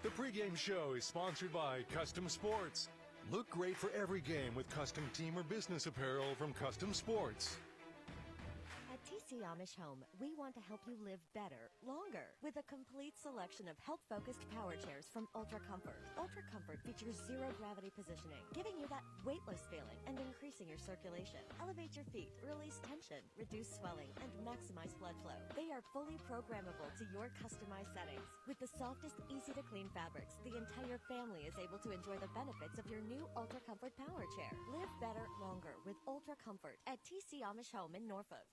The pregame show is sponsored by Custom Sports. Look great for every game with custom team or business apparel from Custom Sports. At TC Amish Home, we want to help you live better, longer, with a complete selection of health-focused power chairs from Ultra Comfort. Ultra Comfort features zero-gravity positioning, giving you that weightless feeling and increasing your circulation. Elevate your feet, release tension, reduce swelling, and maximize blood flow. They are fully programmable to your customized settings. With the softest, easy-to-clean fabrics, the entire family is able to enjoy the benefits of your new Ultra Comfort power chair. Live better, longer with Ultra Comfort at TC Amish Home in Norfolk.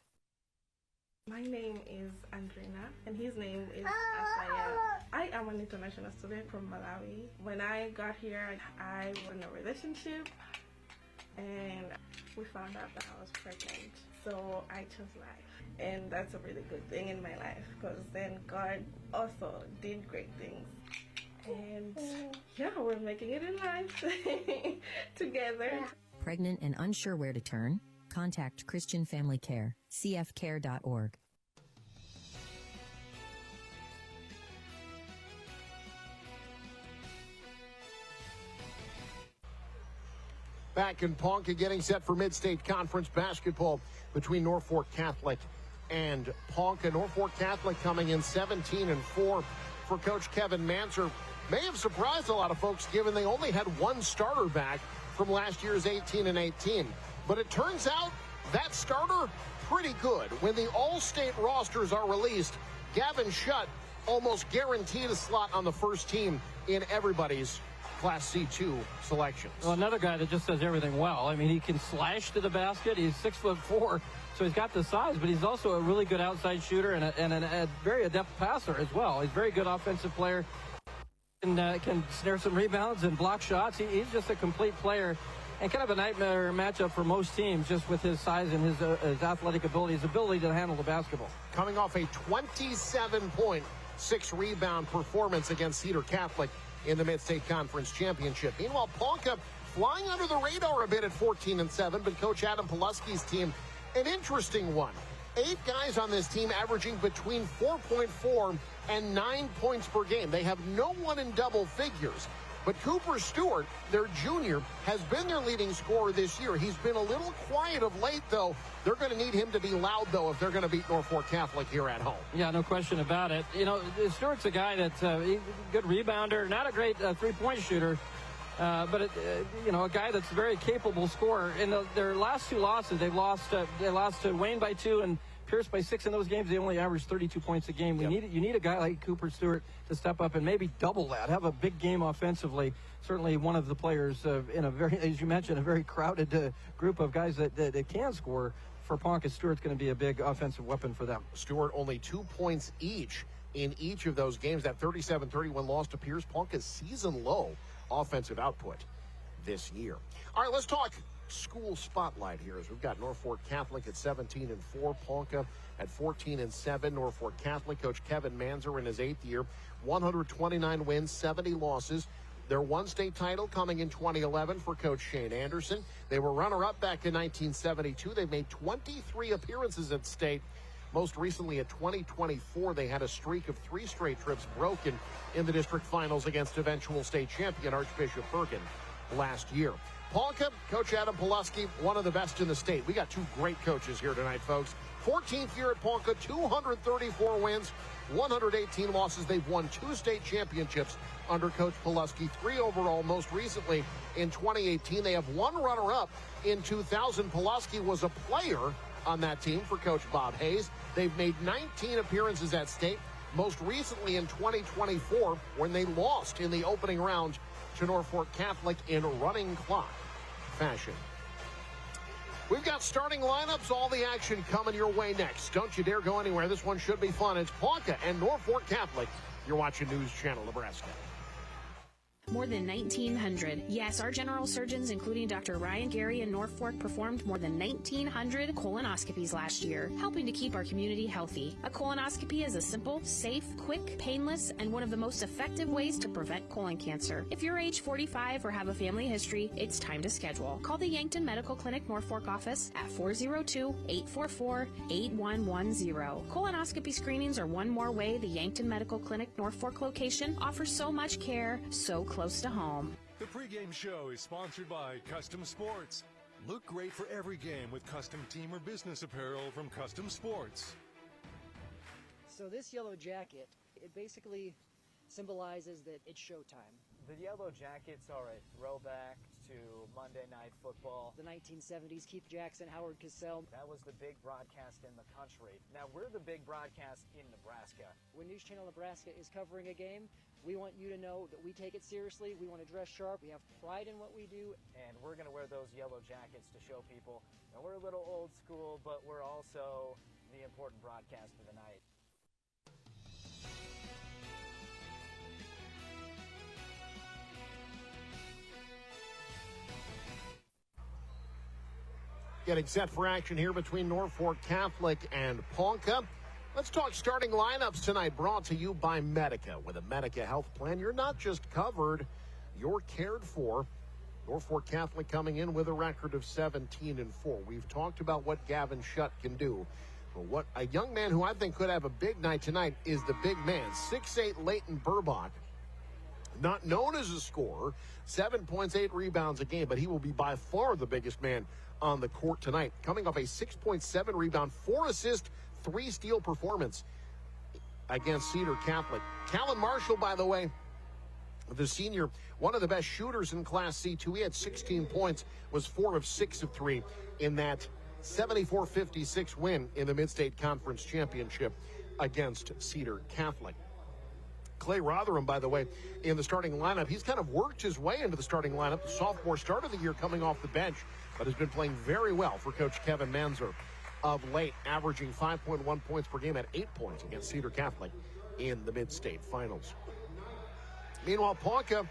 My name is Andrina, and his name is Asaya. I am an international student from Malawi. When I got here, I was in a relationship, and we found out that I was pregnant. So I chose life, and that's a really good thing in my life, because then God also did great things. And yeah, we're making it in life together. Pregnant and unsure where to turn? Contact Christian Family Care, cfcare.org. Back in Ponca, getting set for Mid-State Conference basketball between Norfolk Catholic and Ponca. Norfolk Catholic coming in 17-4 for Coach Kevin Manser. May have surprised a lot of folks given they only had one starter back from last year's 18-18. But it turns out that starter pretty good. When the all-state rosters are released, Gavin Shutt almost guaranteed a slot on the first team in everybody's Class C2 selections. Well, another guy that just does everything well. I mean, he can slash to the basket. He's 6'4", so he's got the size, but he's also a really good outside shooter and a very adept passer as well. He's a very good offensive player and can snare some rebounds and block shots. He's just a complete player. And kind of a nightmare matchup for most teams, just with his size and his athletic ability, his ability to handle the basketball. Coming off a 27-point, 6-rebound performance against Cedar Catholic in the Mid-State Conference Championship. Meanwhile, Ponca flying under the radar a bit at 14-7, but Coach Adam Pulaski's team, an interesting one. 8 guys on this team averaging between 4.4 and 9 points per game. They have no one in double figures. But Cooper Stewart, their junior, has been their leading scorer this year. He's been a little quiet of late, though. They're going to need him to be loud, though, if they're going to beat Norfolk Catholic here at home. Yeah, no question about it. You know, Stewart's a guy that's a good rebounder, not a great three-point shooter, but, a guy that's a very capable scorer. In their last 2 losses, they lost to Wayne by 2 and Pierce by 6 in those games. They only averaged 32 points a game. You need a guy like Cooper Stewart to step up and maybe double that, have a big game offensively. Certainly one of the players in a very, as you mentioned, a very crowded group of guys that can score. For Ponca, Stewart's going to be a big offensive weapon for them. Stewart only 2 points each in each of those games. That 37-31 loss to Pierce, Ponca's season low offensive output this year. All right, let's talk school spotlight here as we've got Norfolk Catholic at 17-4, Ponca at 14-7. Norfolk Catholic coach Kevin Manser in his 8th year, 129 wins, 70 losses. Their one state title coming in 2011 for Coach Shane Anderson. They were runner-up back in 1972. They've made 23 appearances at state. Most recently at 2024, they had a streak of 3 straight trips broken in the district finals against eventual state champion Archbishop Bergen last year. Ponca, Coach Adam Pulaski, one of the best in the state. We got 2 great coaches here tonight, folks. 14th year at Ponca, 234 wins, 118 losses. They've won 2 state championships under Coach Pulaski, 3 overall, most recently in 2018. They have 1 runner-up in 2000. Pulaski was a player on that team for Coach Bob Hayes. They've made 19 appearances at state, most recently in 2024 when they lost in the opening round to Norfolk Catholic in running clock fashion. We've got starting lineups, all the action coming your way next. Don't you dare go anywhere. This one should be fun. It's Ponca and Norfolk Catholic. You're watching News Channel Nebraska. More than 1,900. Yes, our general surgeons, including Dr. Ryan Gary in Norfolk, performed more than 1,900 colonoscopies last year, helping to keep our community healthy. A colonoscopy is a simple, safe, quick, painless, and one of the most effective ways to prevent colon cancer. If you're age 45 or have a family history, it's time to schedule. Call the Yankton Medical Clinic Norfolk office at 402-844-8110. Colonoscopy screenings are one more way the Yankton Medical Clinic Norfolk location offers so much care so close to home. The pregame show is sponsored by Custom Sports. Look great for every game with custom team or business apparel from Custom Sports. So this yellow jacket, it basically symbolizes that it's showtime. The yellow jackets are a throwback to Monday Night Football. The 1970s, Keith Jackson, Howard Cosell. That was the big broadcast in the country. Now we're the big broadcast in Nebraska. When News Channel Nebraska is covering a game, we want you to know that we take it seriously. We want to dress sharp. We have pride in what we do. And we're going to wear those yellow jackets to show people that we're a little old school, but we're also the important broadcast of the night. Getting set for action here between Norfolk Catholic and Ponca. Let's talk starting lineups tonight, brought to you by Medica. With a Medica health plan, you're not just covered, you're cared for. Norfolk Catholic coming in with a record of 17-4. We've talked about what Gavin Shutt can do. But what a young man who I think could have a big night tonight is the big man, 6'8" Leighton Burbach. Not known as a scorer, 7 points, 8 rebounds a game, but he will be by far the biggest man on the court tonight. Coming off a 6.7 rebound, 4 assist, 3 steal performance against Cedar Catholic. Callan Marshall, by the way, the senior, one of the best shooters in Class C2. He had 16 points, was 4 of 6 of 3 in that 74-56 win in the Mid-State Conference Championship against Cedar Catholic. Clay Rotherham, by the way, in the starting lineup. He's kind of worked his way into the starting lineup. The sophomore start of the year coming off the bench, but has been playing very well for Coach Kevin Manzer of late, averaging 5.1 points per game at 8 points against Cedar Catholic in the Mid-State Finals. Meanwhile, Ponca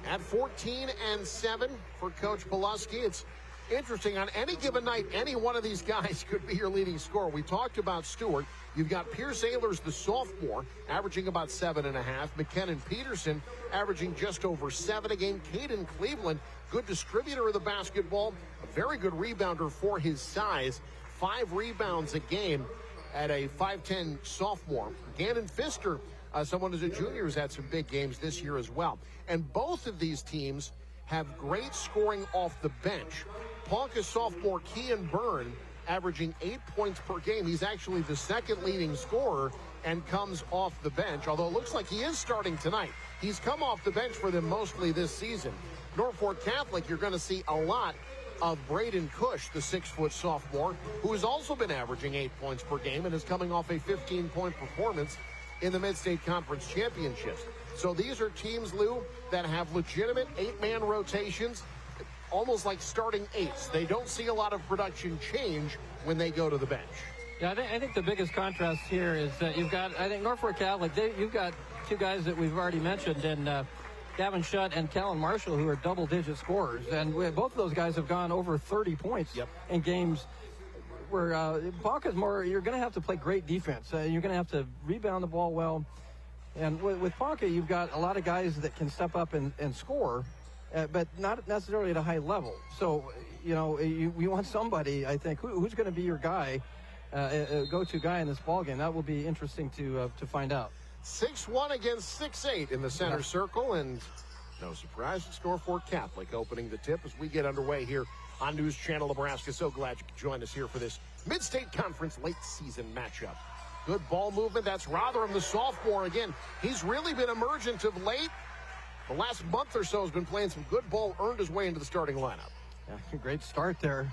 at 14-7 for Coach Pulaski. It's interesting. On any given night, any one of these guys could be your leading scorer. We talked about Stewart. You've got Pierce Ehlers, the sophomore, averaging about 7.5. McKennan Peterson averaging just over 7 a game. Caden Cleveland, good distributor of the basketball, a very good rebounder for his size. 5 rebounds a game at a 5'10 sophomore. Gannon Pfister, someone who's a junior, has had some big games this year as well. And both of these teams have great scoring off the bench. Ponca sophomore Kean Byrne averaging 8 points per game. He's actually the second leading scorer and comes off the bench, although it looks like he is starting tonight. He's come off the bench for them mostly this season. Norfolk Catholic, you're going to see a lot of Braden Cush, the 6-foot sophomore, who has also been averaging 8 points per game and is coming off a 15-point performance in the Mid-State Conference Championships. So these are teams, Lou, that have legitimate 8-man rotations, almost like starting 8s. They don't see a lot of production change when they go to the bench. Yeah, I think the biggest contrast here is that you've got, I think, Norfolk Catholic, you've got 2 guys that we've already mentioned, and Gavin Shutt and Callan Marshall, who are double-digit scorers. And both of those guys have gone over 30 points in games where Ponca's more, you're going to have to play great defense. You're going to have to rebound the ball well. And with Ponca, you've got a lot of guys that can step up and score, but not necessarily at a high level. So, you know, you want somebody, I think, who's going to be your guy, go-to guy in this ballgame. That will be interesting to find out. 6-1 against 6-8 in the center circle, and no surprise, it's Norfolk Catholic opening the tip as we get underway here on News Channel Nebraska. So glad you could join us here for this Mid-State Conference late season matchup. Good ball movement. That's Rotherham, the sophomore. Again, he's really been emergent of late. The last month or so has been playing some good ball, earned his way into the starting lineup. Yeah, great start there.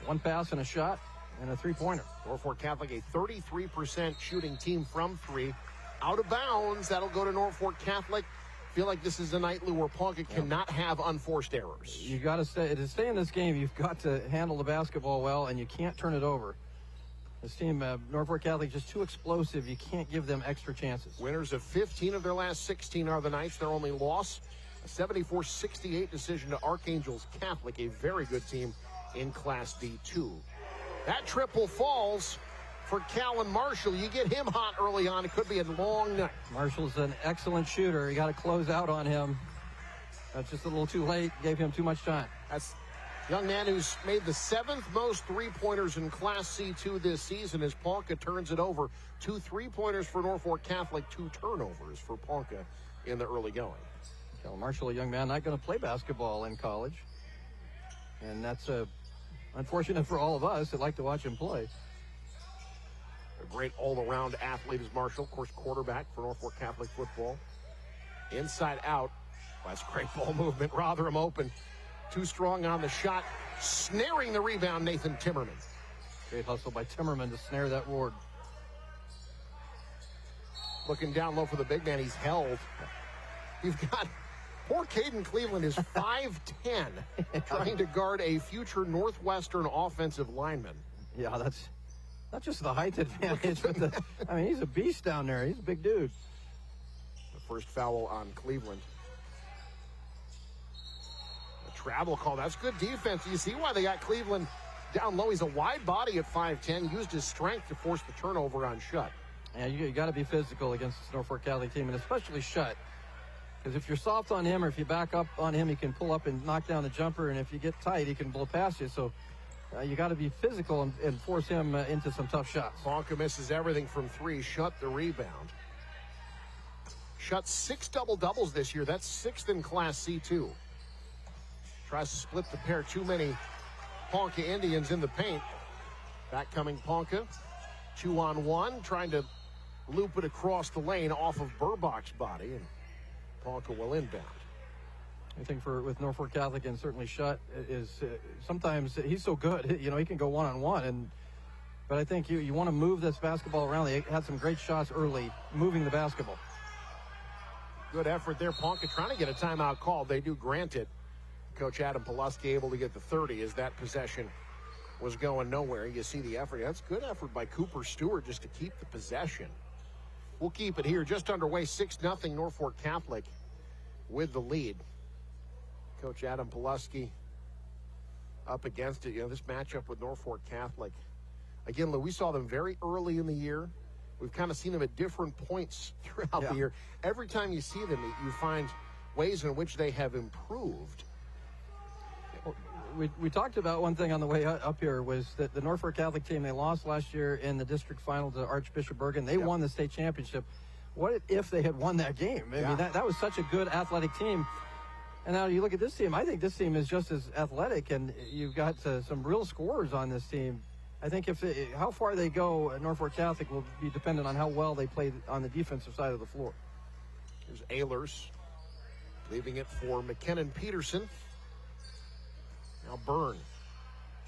1 pass and a shot and a 3-pointer. Norfolk Catholic, a 33% shooting team from 3. Out of bounds, that'll go to Norfolk Catholic. Feel like this is a night, Lou, where Ponca cannot have unforced errors. You got to stay in this game. You've got to handle the basketball well, and you can't turn it over. This team, Norfolk Catholic, just too explosive. You can't give them extra chances. Winners of 15 of their last 16 are the Knights. Their only loss, a 74-68 decision to Archangels Catholic, a very good team in Class D2. That triple falls for Callan Marshall. You get him hot early on, it could be a long night. Marshall's an excellent shooter. You got to close out on him. That's just a little too late. Gave him too much time. That's a young man who's made the 7th most three-pointers in Class C2 this season as Ponca turns it over. 2 3-pointers for Norfolk Catholic, 2 turnovers for Ponca in the early going. Callan Marshall, a young man not going to play basketball in college. And that's unfortunate for all of us that like to watch him play. A great all-around athlete is Marshall, of course, quarterback for Norfolk Catholic football. Inside out. Well, that's great ball movement. Rotherham open. Too strong on the shot. Snaring the rebound, Nathan Timmerman. Great hustle by Timmerman to snare that Ward. Looking down low for the big man. He's held. You've got poor Caden Cleveland is 5'10", trying to guard a future Northwestern offensive lineman. Yeah, that's not just the height advantage, but he's a beast down there. He's a big dude. The first foul on Cleveland. A travel call. That's good defense. You see why they got Cleveland down low. He's a wide body at 5'10", used his strength to force the turnover on Shutt. Yeah, you got to be physical against this Norfolk Catholic team, and especially Shutt. Because if you're soft on him or if you back up on him, he can pull up and knock down the jumper. And if you get tight, he can blow past you. So you got to be physical and force him into some tough shots. Ponca misses everything from 3. Shutt the rebound. Shutt 6 double-doubles this year. That's 6th in Class C2. Tries to split the pair. Too many Ponca Indians in the paint. Back coming Ponca. 2-on-1. Trying to loop it across the lane off of Burbach's body. And Ponca will inbound. I think with Norfolk Catholic and certainly Shutt is sometimes he's so good, he can go one-on-one. But I think you want to move this basketball around. They had some great shots early, moving the basketball. Good effort there. Ponca trying to get a timeout called. They do grant it. Coach Adam Pulaski able to get the 30 as that possession was going nowhere. You see the effort. That's good effort by Cooper Stewart just to keep the possession. We'll keep it here. Just underway, 6-0 Norfolk Catholic with the lead. Coach Adam Pulaski up against it. This matchup with Norfolk Catholic. Again, Lou, we saw them very early in the year. We've kind of seen them at different points throughout the year. Every time you see them, you find ways in which they have improved. We talked about one thing on the way up here was that the Norfolk Catholic team, they lost last year in the district final to Archbishop Bergen. They won the state championship. What if they had won that game? I mean, that was such a good athletic team. And now you look at this team, I think this team is just as athletic, and you've got some real scorers on this team. I think how far they go at Norfolk Catholic will be dependent on how well they play on the defensive side of the floor. Here's Ehlers leaving it for McKinnon Peterson. Now Byrne,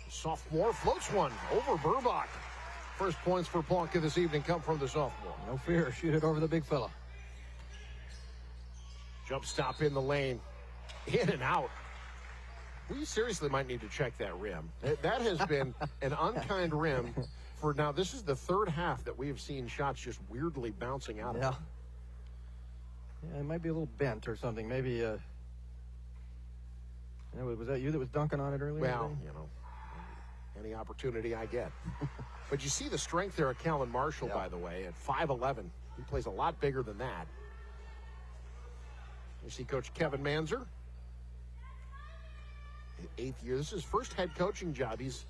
sophomore, floats one over Burbach. First points for Ponca this evening come from the sophomore. No fear, shoot it over the big fella. Jump stop in the lane, in and out. We seriously might need to check that rim. That has been an unkind rim for now. This is the third half that we have seen shots just weirdly bouncing out of it. Yeah, it might be a little bent or something. Maybe, was that you that was dunking on it earlier? Well, any opportunity I get. But you see the strength there at Callan Marshall, by the way, at 5'11". He plays a lot bigger than that. You see Coach Kevin Manzer. 8th year. This is his first head coaching job. He's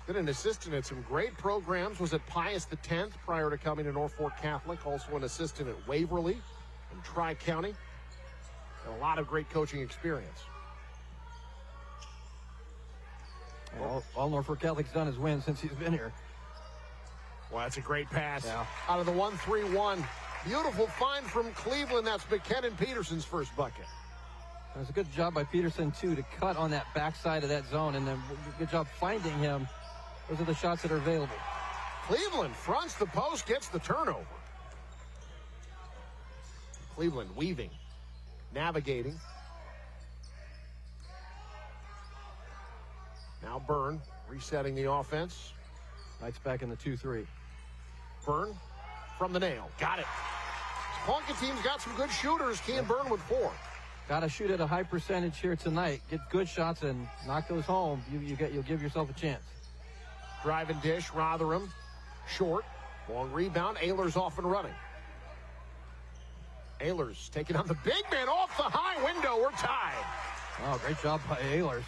been an assistant at some great programs. Was at Pius X prior to coming to Norfolk Catholic. Also an assistant at Waverly and Tri-County. And a lot of great coaching experience. All Norfolk Catholic's done is win since he's been here. Well, that's a great pass. Out of the 1-3-1. Beautiful find from Cleveland. That's McKinnon Peterson's first bucket. It was a good job by Peterson, too, to cut on that backside of that zone, and then good job finding him. Those are the shots that are available. Cleveland fronts the post, gets the turnover. Cleveland weaving, navigating. Now Byrne resetting the offense. Knights back in the 2-3. Byrne from the nail. Got it. Ponca team's got some good shooters. Key and Byrne with 4. Got to shoot at a high percentage here tonight. Get good shots and knock those home. You'll give yourself a chance. Drive and dish. Rotherham short. Long rebound. Ehlers off and running. Ehlers taking on the big man off the high window. We're tied. Oh, great job by Ehlers.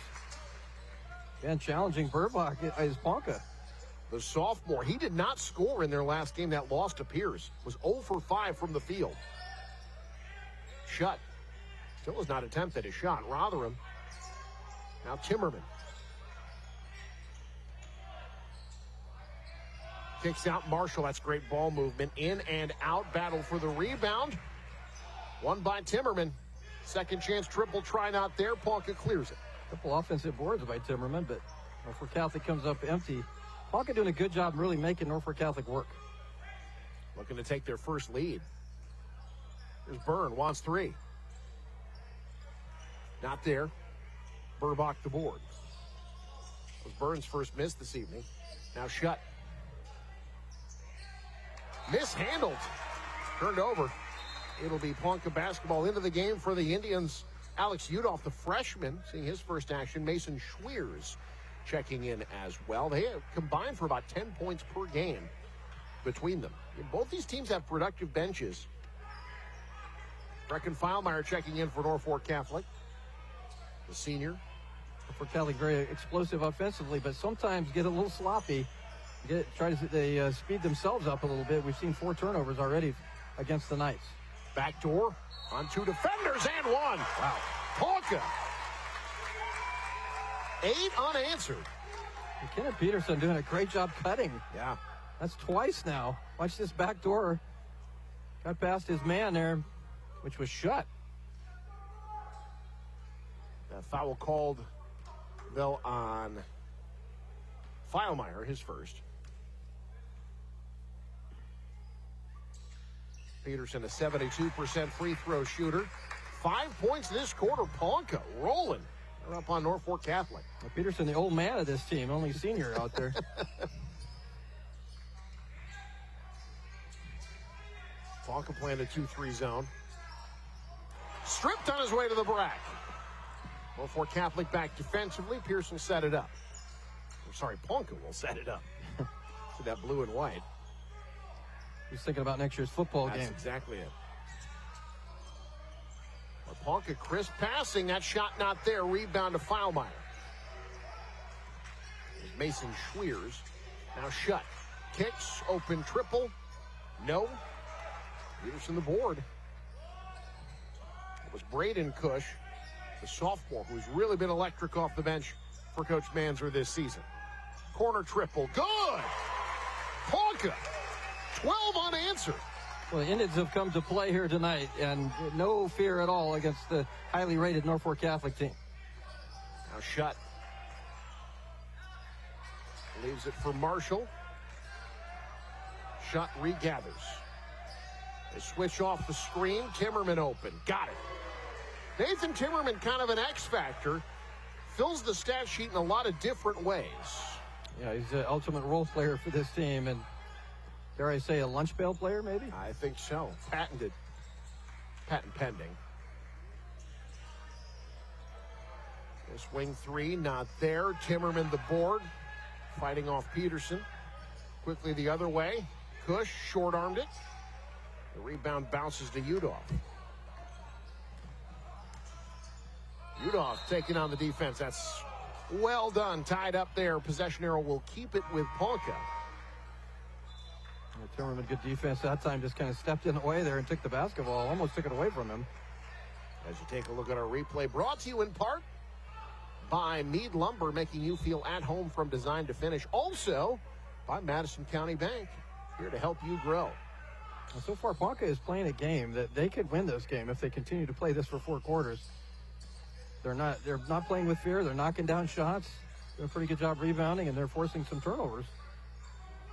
Again, challenging Burbach is Ponca. The sophomore, he did not score in their last game. That loss to Pierce was 0 for 5 from the field. Shut. Still has not attempted a shot. Rotherham. Now Timmerman. Kicks out Marshall. That's great ball movement. In and out. Battle for the rebound. Won by Timmerman. Second chance triple try not there. Ponca clears it. Couple offensive boards by Timmerman, but Norfolk Catholic comes up empty. Ponca doing a good job really making Norfolk Catholic work. Looking to take their first lead. There's Byrne. Wants 3. Not there. Burbach the board. It was Byrne's first miss this evening. Now Shut. Mishandled. Turned over. It'll be Ponca basketball into the game for the Indians. Alex Udoff, the freshman, seeing his first action. Mason Schweers checking in as well. They have combined for about 10 points per game between them. Both these teams have productive benches. Brecken Feilmeyer checking in for Norfolk Catholic. The senior. Norfolk Catholic very explosive offensively, but sometimes get a little sloppy. They speed themselves up a little bit. We've seen 4 turnovers already against the Knights. Backdoor on 2 defenders and 1. Wow. Ponca. 8 unanswered. And Kenneth Peterson doing a great job cutting. Yeah. That's twice now. Watch this backdoor. Got past his man there, which was Shut. That foul called, though, on Feilmeyer, his first. Peterson, a 72% free throw shooter. 5 points this quarter. Ponca rolling. They're up on Norfolk Catholic. Well, Peterson, the old man of this team, only senior out there. Ponca playing a 2-3 zone. Stripped on his way to the brack. Norfolk Catholic back defensively. Pierce will set it up. Ponca will set it up. See that blue and white. He's thinking about next year's football game. That's exactly it. But Ponca crisp passing. That shot not there. Rebound to Feilmeyer. Mason Schweers. Now Shut. Kicks. Open triple. No. Peterson the board. It was Braden Cush, the sophomore, who's really been electric off the bench for Coach Manzer this season. Corner triple. Good! Ponca. 12 unanswered. Well, the Indians have come to play here tonight, and no fear at all against the highly rated Norfolk Catholic team. Now Shut. Leaves it for Marshall. Shut regathers. They switch off the screen. Timmerman open. Got it. Nathan Timmerman, kind of an X factor. Fills the stat sheet in a lot of different ways. Yeah, he's the ultimate role player for this team, and dare I say a lunch pail player, maybe? I think so. Patented. Patent pending. This wing 3, not there. Timmerman the board. Fighting off Peterson. Quickly the other way. Cush short-armed it. The rebound bounces to Udoff. Udoff taking on the defense. That's well done. Tied up there. Possession arrow will keep it with Ponca. Timmerman, good defense that time, just kind of stepped in the way there and took the basketball. Almost took it away from him. As you take a look at our replay, brought to you in part by Meade Lumber, making you feel at home from design to finish. Also by Madison County Bank, here to help you grow. Well, so far, Ponca is playing a game that they could win this game if they continue to play this for 4 quarters. They're not playing with fear. They're knocking down shots. Doing a pretty good job rebounding, and they're forcing some turnovers.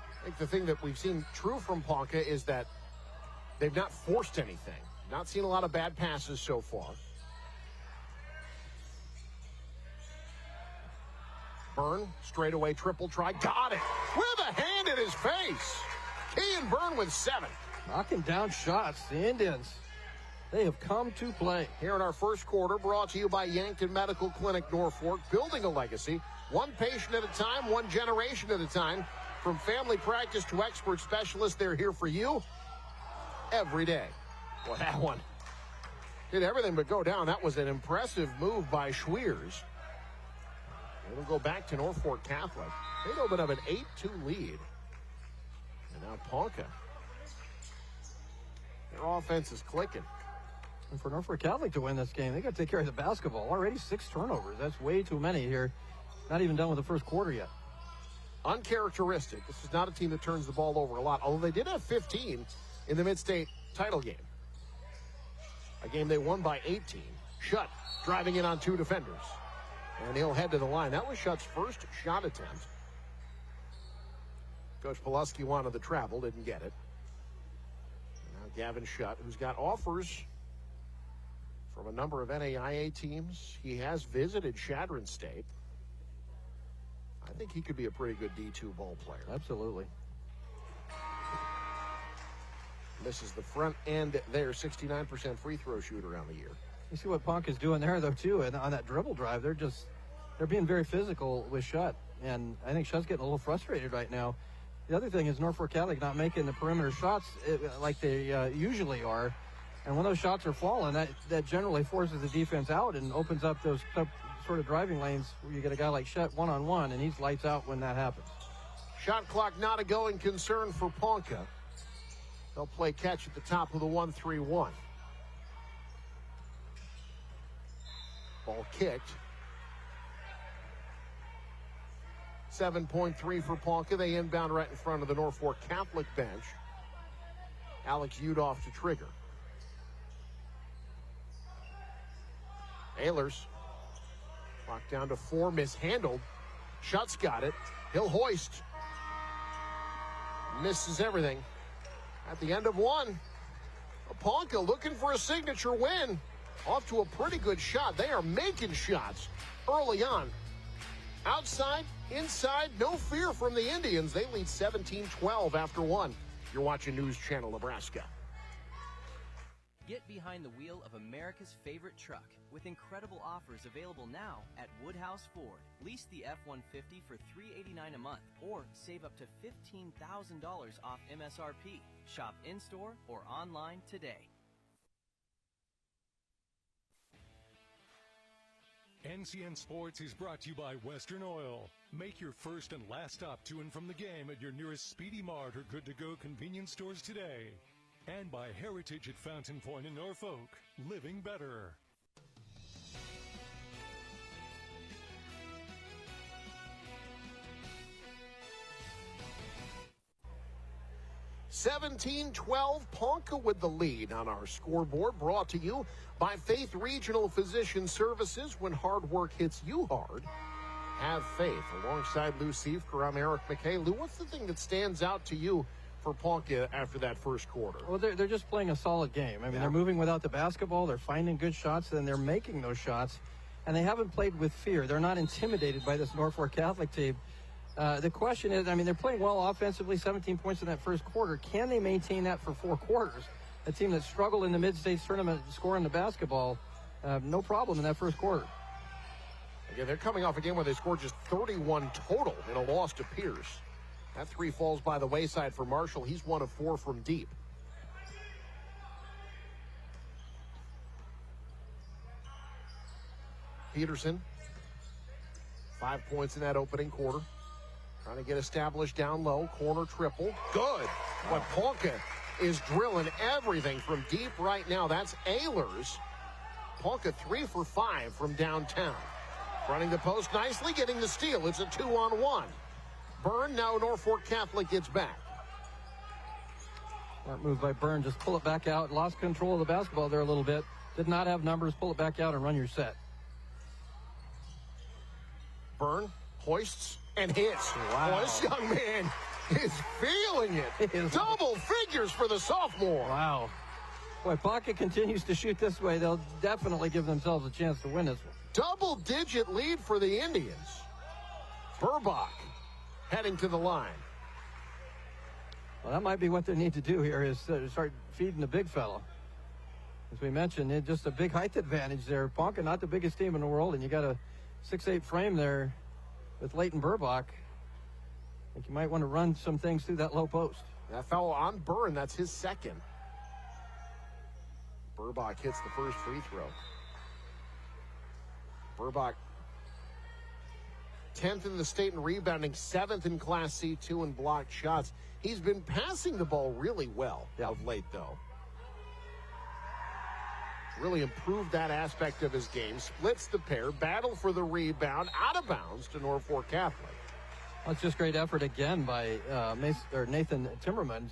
I think the thing that we've seen true from Ponca is that they've not forced anything. Not seen a lot of bad passes so far. Byrne, straightaway triple try, got it with a hand in his face. Kean Byrne with 7. Knocking down shots. The Indians, they have come to play. Here in our first quarter, brought to you by Yankton Medical Clinic, Norfolk, building a legacy, one patient at a time, one generation at a time. From family practice to expert specialists, they're here for you every day. Well, that one did everything but go down. That was an impressive move by Schwiers. It'll go back to Norfolk Catholic. They'd open up an 8-2 lead. And now Ponca. Their offense is clicking. And for Norfolk Catholic to win this game, they got to take care of the basketball. Already 6 turnovers. That's way too many here. Not even done with the first quarter yet. Uncharacteristic. This is not a team that turns the ball over a lot, although they did have 15 in the Mid-State title game. A game they won by 18. Schutt driving in on 2 defenders. And he'll head to the line. That was Schutt's first shot attempt. Coach Pulaski wanted the travel, didn't get it. And now Gavin Schutt, who's got offers from a number of NAIA teams. He has visited Chadron State. I think he could be a pretty good D2 ball player. Absolutely. Misses the front end there, 69% free throw shooter on the year. You see what Ponca's doing there, though, too, and on that dribble drive, they're being very physical with Schutt, and I think Schutt's getting a little frustrated right now. The other thing is Norfolk Catholic not making the perimeter shots like they usually are, and when those shots are falling, that generally forces the defense out and opens up those sort of driving lanes where you get a guy like Schutt one-on-one, and he's lights out when that happens. Shot clock not a going concern for Ponca. They'll play catch at the top of the 1-3-1. Ball kicked. 7.3 for Ponca. They inbound right in front of the Norfolk Catholic bench. Alex Udoff to trigger. Ehlers. Clock down to 4, mishandled. Schutt's got it. He'll hoist. Misses everything. At the end of 1, Ponca looking for a signature win. Off to a pretty good shot. They are making shots early on. Outside, inside, no fear from the Indians. They lead 17-12 after 1. You're watching News Channel Nebraska. Get behind the wheel of America's favorite truck with incredible offers available now at Woodhouse Ford. Lease the F-150 for $389 a month or save up to $15,000 off MSRP. Shop in-store or online today. NCN Sports is brought to you by Western Oil. Make your first and last stop to and from the game at your nearest Speedy Mart or good-to-go convenience stores today. And by Heritage at Fountain Point in Norfolk. Living better. (17-12) Ponca with the lead on our scoreboard, brought to you by Faith Regional Physician Services. When hard work hits you hard, have faith. Alongside Lou Siefker, I'm Eric McKay. Lou, what's the thing that stands out to you for Ponca after that first quarter? Well, they're just playing a solid game. I mean, they're moving without the basketball. They're finding good shots, and they're making those shots. And they haven't played with fear. They're not intimidated by this Norfolk Catholic team. The question is, I mean, they're playing well offensively, 17 points in that first quarter. Can they maintain that for 4 quarters? A team that struggled in the Mid-States tournament scoring the basketball, no problem in that first quarter. Again, they're coming off a game where they scored just 31 total in a loss to Pierce. That 3 falls by the wayside for Marshall. He's 1 of 4 from deep. Peterson, 5 points in that opening quarter. Trying to get established down low. Corner triple. Good. But Ponca is drilling everything from deep right now. That's Ehlers. Ponca 3 for 5 from downtown. Running the post nicely, getting the steal. It's a 2-on-1. Byrne, now Norfolk Catholic gets back. Smart move by Byrne. Just pull it back out. Lost control of the basketball there a little bit. Did not have numbers. Pull it back out and run your set. Byrne hoists and hits. Wow. Boy, this young man is feeling it. Double figures for the sophomore. Wow. Boy, Ponca continues to shoot this way. They'll definitely give themselves a chance to win this one. Double-digit lead for the Indians. Burbach heading to the line. Well, that might be what they need to do here is start feeding the big fella. As we mentioned, just a big height advantage there. Ponca, not the biggest team in the world, and you got a 6'8" frame there with Leighton Burbach. I think you might want to run some things through that low post. That foul on Byrne, that's his second. Burbach hits the first free throw. Burbach 10th in the state in rebounding, 7th in Class C, 2 in blocked shots. He's been passing the ball really well of late, though. Really improved that aspect of his game. Splits the pair, battle for the rebound, out of bounds to Norfolk Catholic. Well, it's just great effort again by Nathan Timmerman.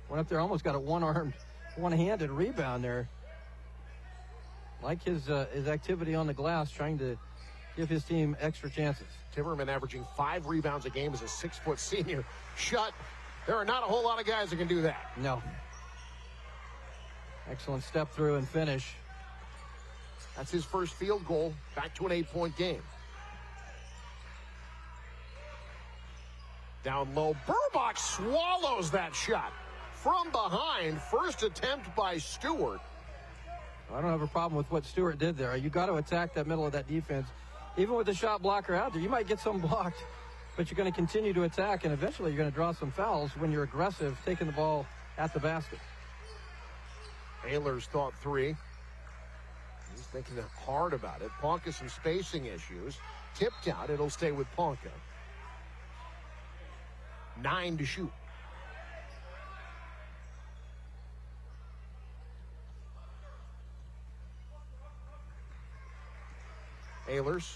Went up there, almost got a one-armed, one-handed rebound there. Like his activity on the glass, trying to give his team extra chances. Timmerman averaging 5 rebounds a game as a 6-foot senior. There are not a whole lot of guys that can do that. No. Excellent step through and finish. That's his first field goal, back to an 8-point game. Down low, Burbach swallows that shot. From behind, first attempt by Stewart. I don't have a problem with what Stewart did there. You got to attack that middle of that defense. Even with the shot blocker out there, you might get some blocked, but you're going to continue to attack, and eventually you're going to draw some fouls when you're aggressive, taking the ball at the basket. Ehlers thought 3. He's thinking hard about it. Ponca some spacing issues. Tipped out. It'll stay with Ponca. 9 to shoot. Ehlers.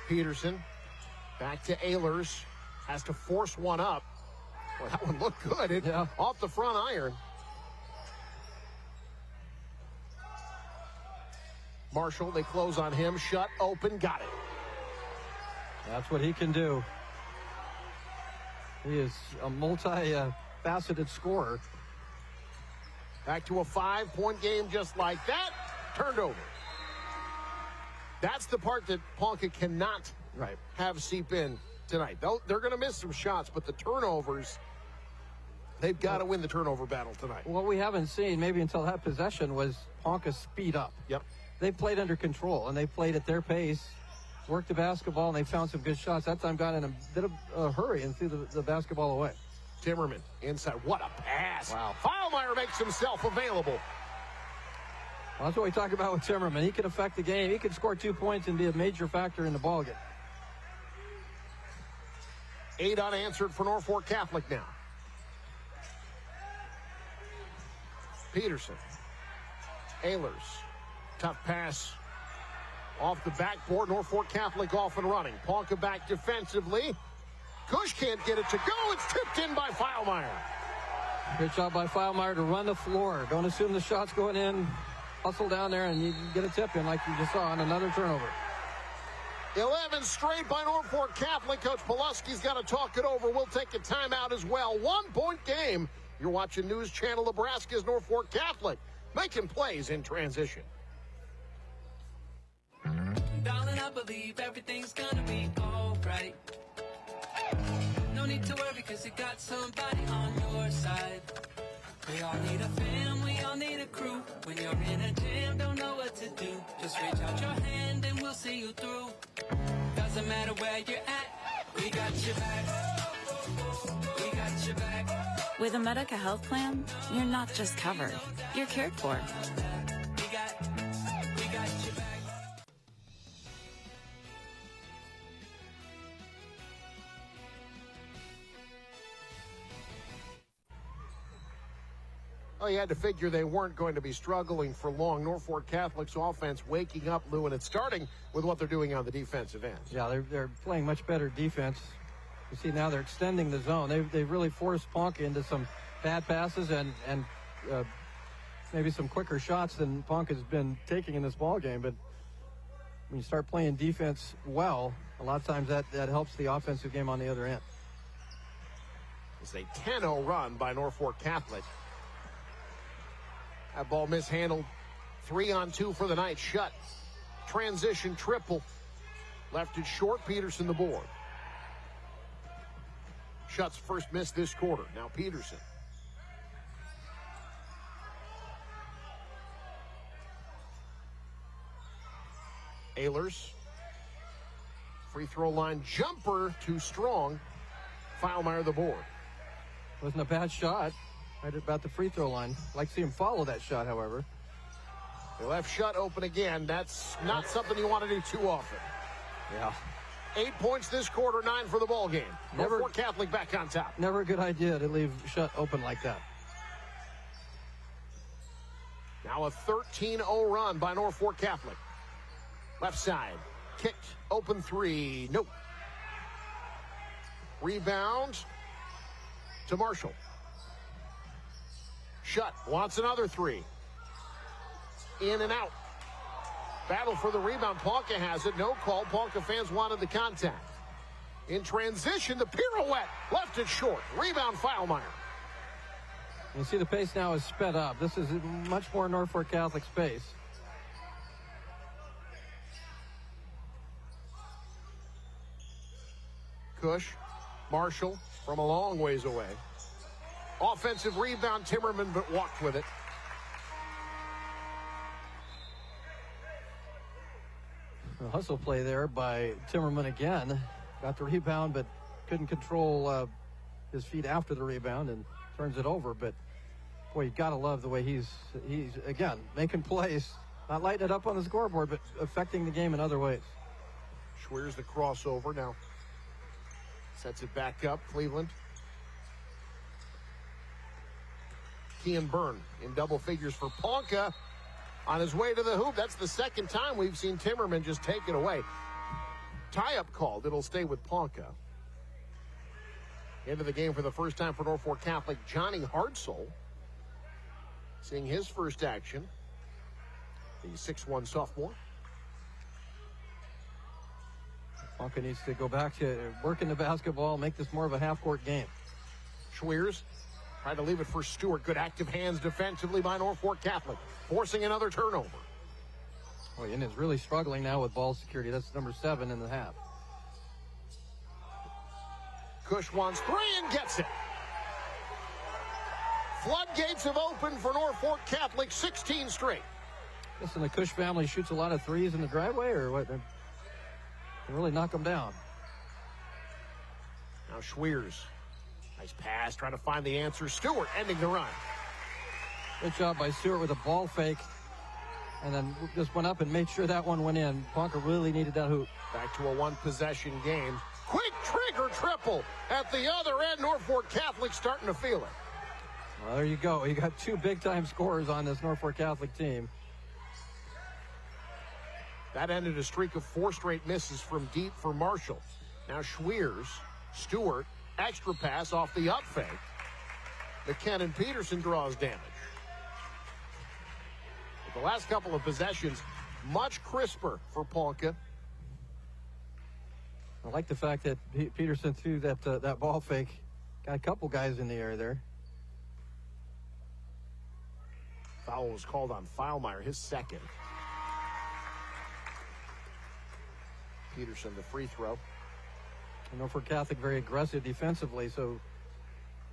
Peterson. Back to Ehlers. Has to force one up. Well, that one looked good. Off the front iron. Marshall, they close on him. Shut, open, got it. That's what he can do. He is a multi-faceted scorer. Back to a 5-point game just like that. Turned over. That's the part that Ponca cannot have seep in tonight. They're going to miss some shots, but the turnovers, they've got to win the turnover battle tonight. What we haven't seen, maybe until that possession, was Ponca speed up. Yep. They played under control, and they played at their pace, worked the basketball, and they found some good shots. That time got in a bit of a hurry and threw the basketball away. Timmerman inside. What a pass. Wow. Feilmeyer makes himself available. Well, that's what we talk about with Timmerman. He can affect the game. He can score 2 points and be a major factor in the ballgame. 8 unanswered for Norfolk Catholic now. Peterson. Ehlers. Tough pass off the backboard. Norfolk Catholic off and running. Ponca back defensively. Kush can't get it to go. It's tipped in by Feilmeyer. Good job by Feilmeyer to run the floor. Don't assume the shot's going in. Hustle down there and you get a tip in like you just saw on another turnover. 11 straight by Norfolk Catholic. Coach Pulaski's got to talk it over. We'll take a timeout as well. 1-point game. You're watching News Channel Nebraska's Norfolk Catholic, making plays in transition. Darling, I believe everything's gonna be alright. No need to worry, cause you got somebody on your side. We all need a fam, we all need a crew. When you're in a jam, don't know what to do. Just reach out your hand and we'll see you through. Doesn't matter where you're at, we got your back. We got your back. With a Medica health plan, you're not just covered, you're cared for. We got your back. Oh, you had to figure they weren't going to be struggling for long. Norfolk Catholic's offense waking up, Lou, and it's starting with what they're doing on the defensive end. Yeah, they're playing much better defense. You see now they're extending the zone. They've really forced Ponca into some bad passes and maybe some quicker shots than Ponca's been taking in this ball game. But when you start playing defense well, a lot of times that helps the offensive game on the other end. It's a 10-0 run by Norfolk Catholic. That ball mishandled. 3-on-2 for the night. Shut. Transition triple. Left it short. Peterson the board. Shutt's first miss this quarter. Now Peterson. Ehlers. Free throw line jumper too strong. Feilmeyer the board. Wasn't a bad shot. Right about the free throw line. Like to see him follow that shot, however. They left Shutt open again. That's not something you want to do too often. Yeah. 8 points this quarter, 9 for the ball game. Norfolk Catholic back on top. Never a good idea to leave Shutt open like that. Now a 13-0 run by Norfolk Catholic. Left side. Kicked. Open three. Nope. Rebound to Marshall. Shutt wants another three. In and out. Battle for the rebound. Ponca has it. No call. Ponca fans wanted the contact. In transition, the pirouette. Left it short. Rebound, Feilmeyer. You see the pace now is sped up. This is much more Norfolk Catholic space. Cush, Marshall from a long ways away. Offensive rebound, Timmerman, but walked with it. A hustle play there by Timmerman again. Got the rebound, but couldn't control his feet after the rebound and turns it over. But, boy, you got to love the way he's, again, making plays. Not lighting it up on the scoreboard, but affecting the game in other ways. Schweers the crossover now. Sets it back up, Cleveland. Kean Byrne in double figures for Ponca. On his way to the hoop. That's the second time we've seen Timmerman just take it away. Tie-up called. It'll stay with Ponca. Into the game for the first time for Norfolk Catholic, Johnny Hartzell. Seeing his first action. The 6'1 sophomore. Ponca needs to go back to working the basketball, make this more of a half-court game. Schweers tried to leave it for Stewart. Good active hands defensively by Norfolk Catholic, forcing another turnover. Oh, and is really struggling now with ball security. That's number 7 in the half. Cush wants three and gets it. Floodgates have opened for Norfolk Catholic, 16 straight. Listen, the Cush family shoots a lot of threes in the driveway, or what? They really knock them down. Now Schweers. Nice pass, trying to find the answer. Stewart ending the run. Good job by Stewart with a ball fake. And then just went up and made sure that one went in. Ponca really needed that hoop. Back to a one-possession game. Quick trigger triple at the other end. Norfolk Catholic starting to feel it. Well, there you go. You got 2 big-time scorers on this Norfolk Catholic team. That ended a streak of 4 straight misses from deep for Marshall. Now Schweers, Stewart, extra pass off the up fake. McKenna Peterson draws damage. But the last couple of possessions, much crisper for Ponca. I like the fact that Peterson threw that ball fake. Got a couple guys in the air there. Foul was called on Feilmeyer, his second. Peterson, the free throw. Norfolk Catholic very aggressive defensively, so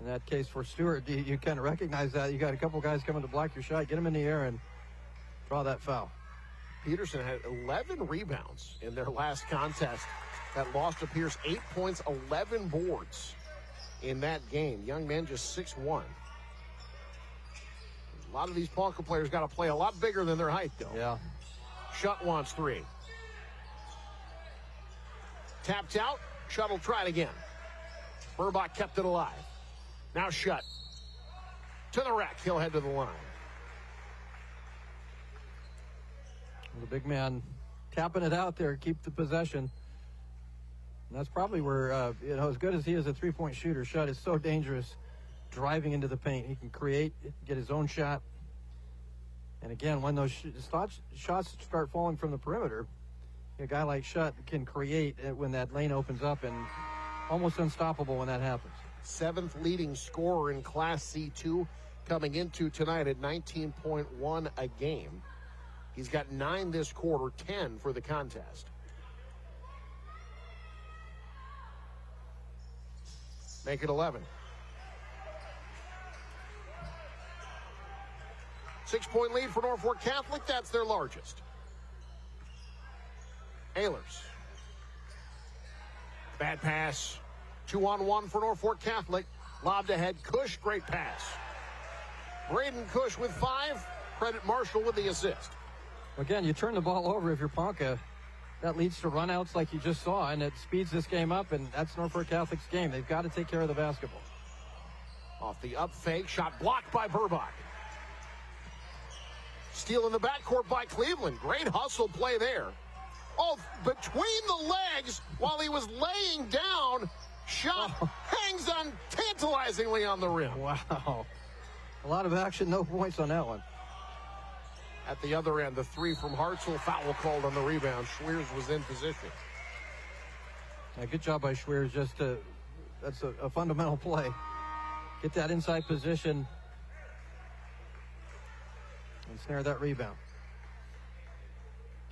in that case for Stewart, you kind of recognize that. You got a couple guys coming to block your shot, get them in the air and draw that foul. Peterson had 11 rebounds in their last contest. That loss to Pierce, 8 points, 11 boards in that game. Young man just 6'1". A lot of these Ponca players got to play a lot bigger than their height, though. Yeah. Shutt wants 3. Tapped out. Shutt will try it again. Burbach kept it alive. Now Shutt. To the rack. He'll head to the line. The big man tapping it out there, keep the possession. And that's probably where, as good as he is a three-point shooter, Shutt is so dangerous driving into the paint. He can create, get his own shot. And again, when those shots start falling from the perimeter, a guy like Shutt can create when that lane opens up, and almost unstoppable when that happens. 7th leading scorer in Class C2 coming into tonight at 19.1 a game. He's got 9 this quarter, 10 for the contest. make it 11. 6-point lead for Norfolk Catholic. That's their largest. Ehlers. Bad pass. 2-on-1 for Norfolk Catholic. Lobbed ahead. Cush, great pass. Braden Cush with 5. Credit Marshall with the assist. Again, you turn the ball over if you're Ponca. That leads to runouts like you just saw, and it speeds this game up, and that's Norfolk Catholic's game. They've got to take care of the basketball. Off the up fake, shot blocked by Burbach. Steal in the backcourt by Cleveland. Great hustle play there. Oh, between the legs while he was laying down, shot hangs on tantalizingly on the rim. Wow. A lot of action, no points on that one. At the other end, the 3 from Hartzell, foul called on the rebound. Schweers was in position. Yeah, good job by Schweers. That's a fundamental play. Get that inside position and snare that rebound.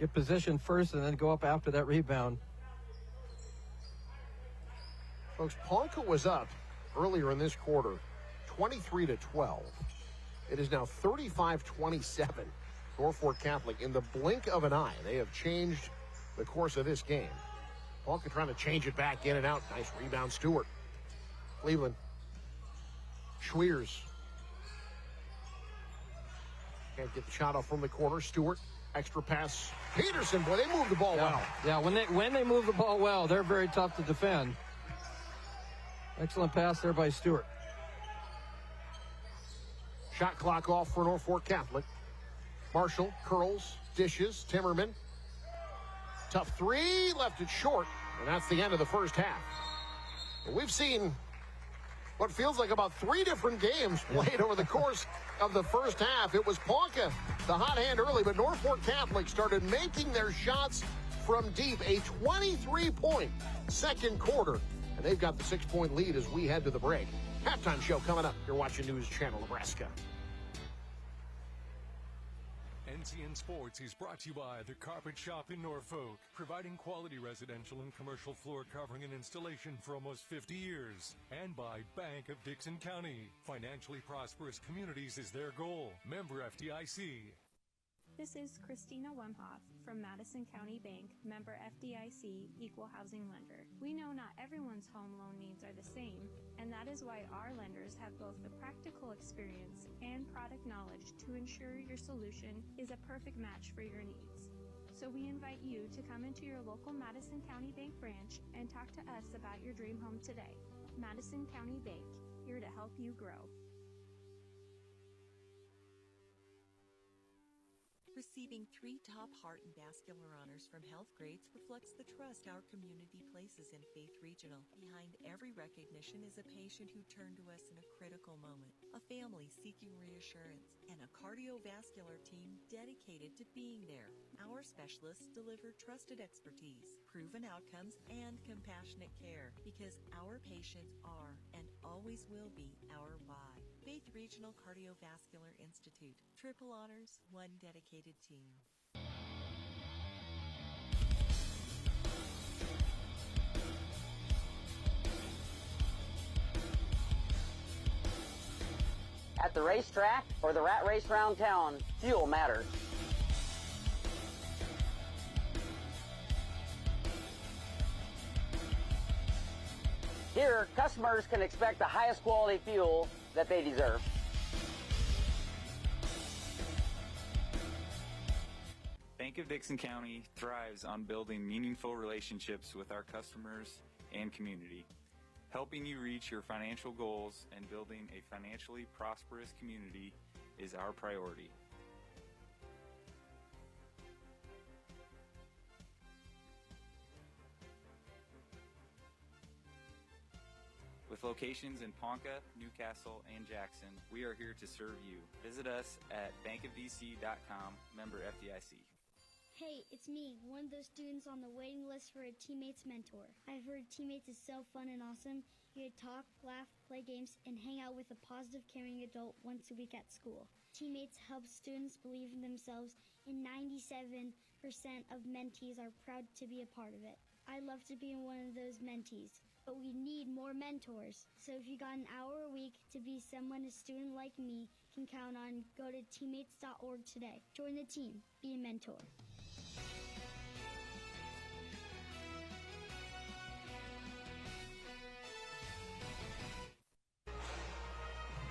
Get position first and then go up after that rebound. Folks, Ponca was up earlier in this quarter, 23-12. It is now 35-27. Norfolk Catholic in the blink of an eye. They have changed the course of this game. Ponca trying to change it back in and out. Nice rebound, Stewart. Cleveland. Schweers. Can't get the shot off from the corner. Stewart. Extra pass. Peterson, boy, they move the ball well. Yeah, when they move the ball well, they're very tough to defend. Excellent pass there by Stewart. Shot clock off for Norfolk Catholic. Marshall curls, dishes, Timmerman. Tough 3, left it short, and that's the end of the first half. We've seen what feels like about 3 different games played over the course of the first half. It was Ponca, the hot hand early, but Norfolk Catholic started making their shots from deep. A 23-point second quarter, and they've got the 6-point lead as we head to the break. Halftime show coming up. You're watching News Channel Nebraska. NCN Sports is brought to you by The Carpet Shop in Norfolk, providing quality residential and commercial floor covering and installation for almost 50 years. And by Bank of Dixon County. Financially prosperous communities is their goal. Member FDIC. This is Christina Wemhoff from Madison County Bank, member FDIC, equal housing lender. We know not everyone's home loan needs are the same, and that is why our lenders have both the practical experience and product knowledge to ensure your solution is a perfect match for your needs. So we invite you to come into your local Madison County Bank branch and talk to us about your dream home today. Madison County Bank, here to help you grow. Receiving 3 top heart and vascular honors from Health Grades reflects the trust our community places in Faith Regional. Behind every recognition is a patient who turned to us in a critical moment, a family seeking reassurance, and a cardiovascular team dedicated to being there. Our specialists deliver trusted expertise, proven outcomes, and compassionate care because our patients are and always will be our why. Faith Regional Cardiovascular Institute. Triple honors, one dedicated team. At the racetrack or the rat race around town, fuel matters. Here, customers can expect the highest quality fuel that they deserve. Bank of Dixon County thrives on building meaningful relationships with our customers and community. Helping you reach your financial goals and building a financially prosperous community is our priority. With locations in Ponca, Newcastle, and Jackson, we are here to serve you. Visit us at bankofdc.com, member FDIC. Hey, it's me, one of those students on the waiting list for a Teammates mentor. I've heard Teammates is so fun and awesome. You get to talk, laugh, play games, and hang out with a positive, caring adult once a week at school. Teammates helps students believe in themselves, and 97% of mentees are proud to be a part of it. I love to be one of those mentees. but we need more mentors. So if you got an hour a week to be someone a student like me can count on, go to teammates.org today. Join the team. Be a mentor.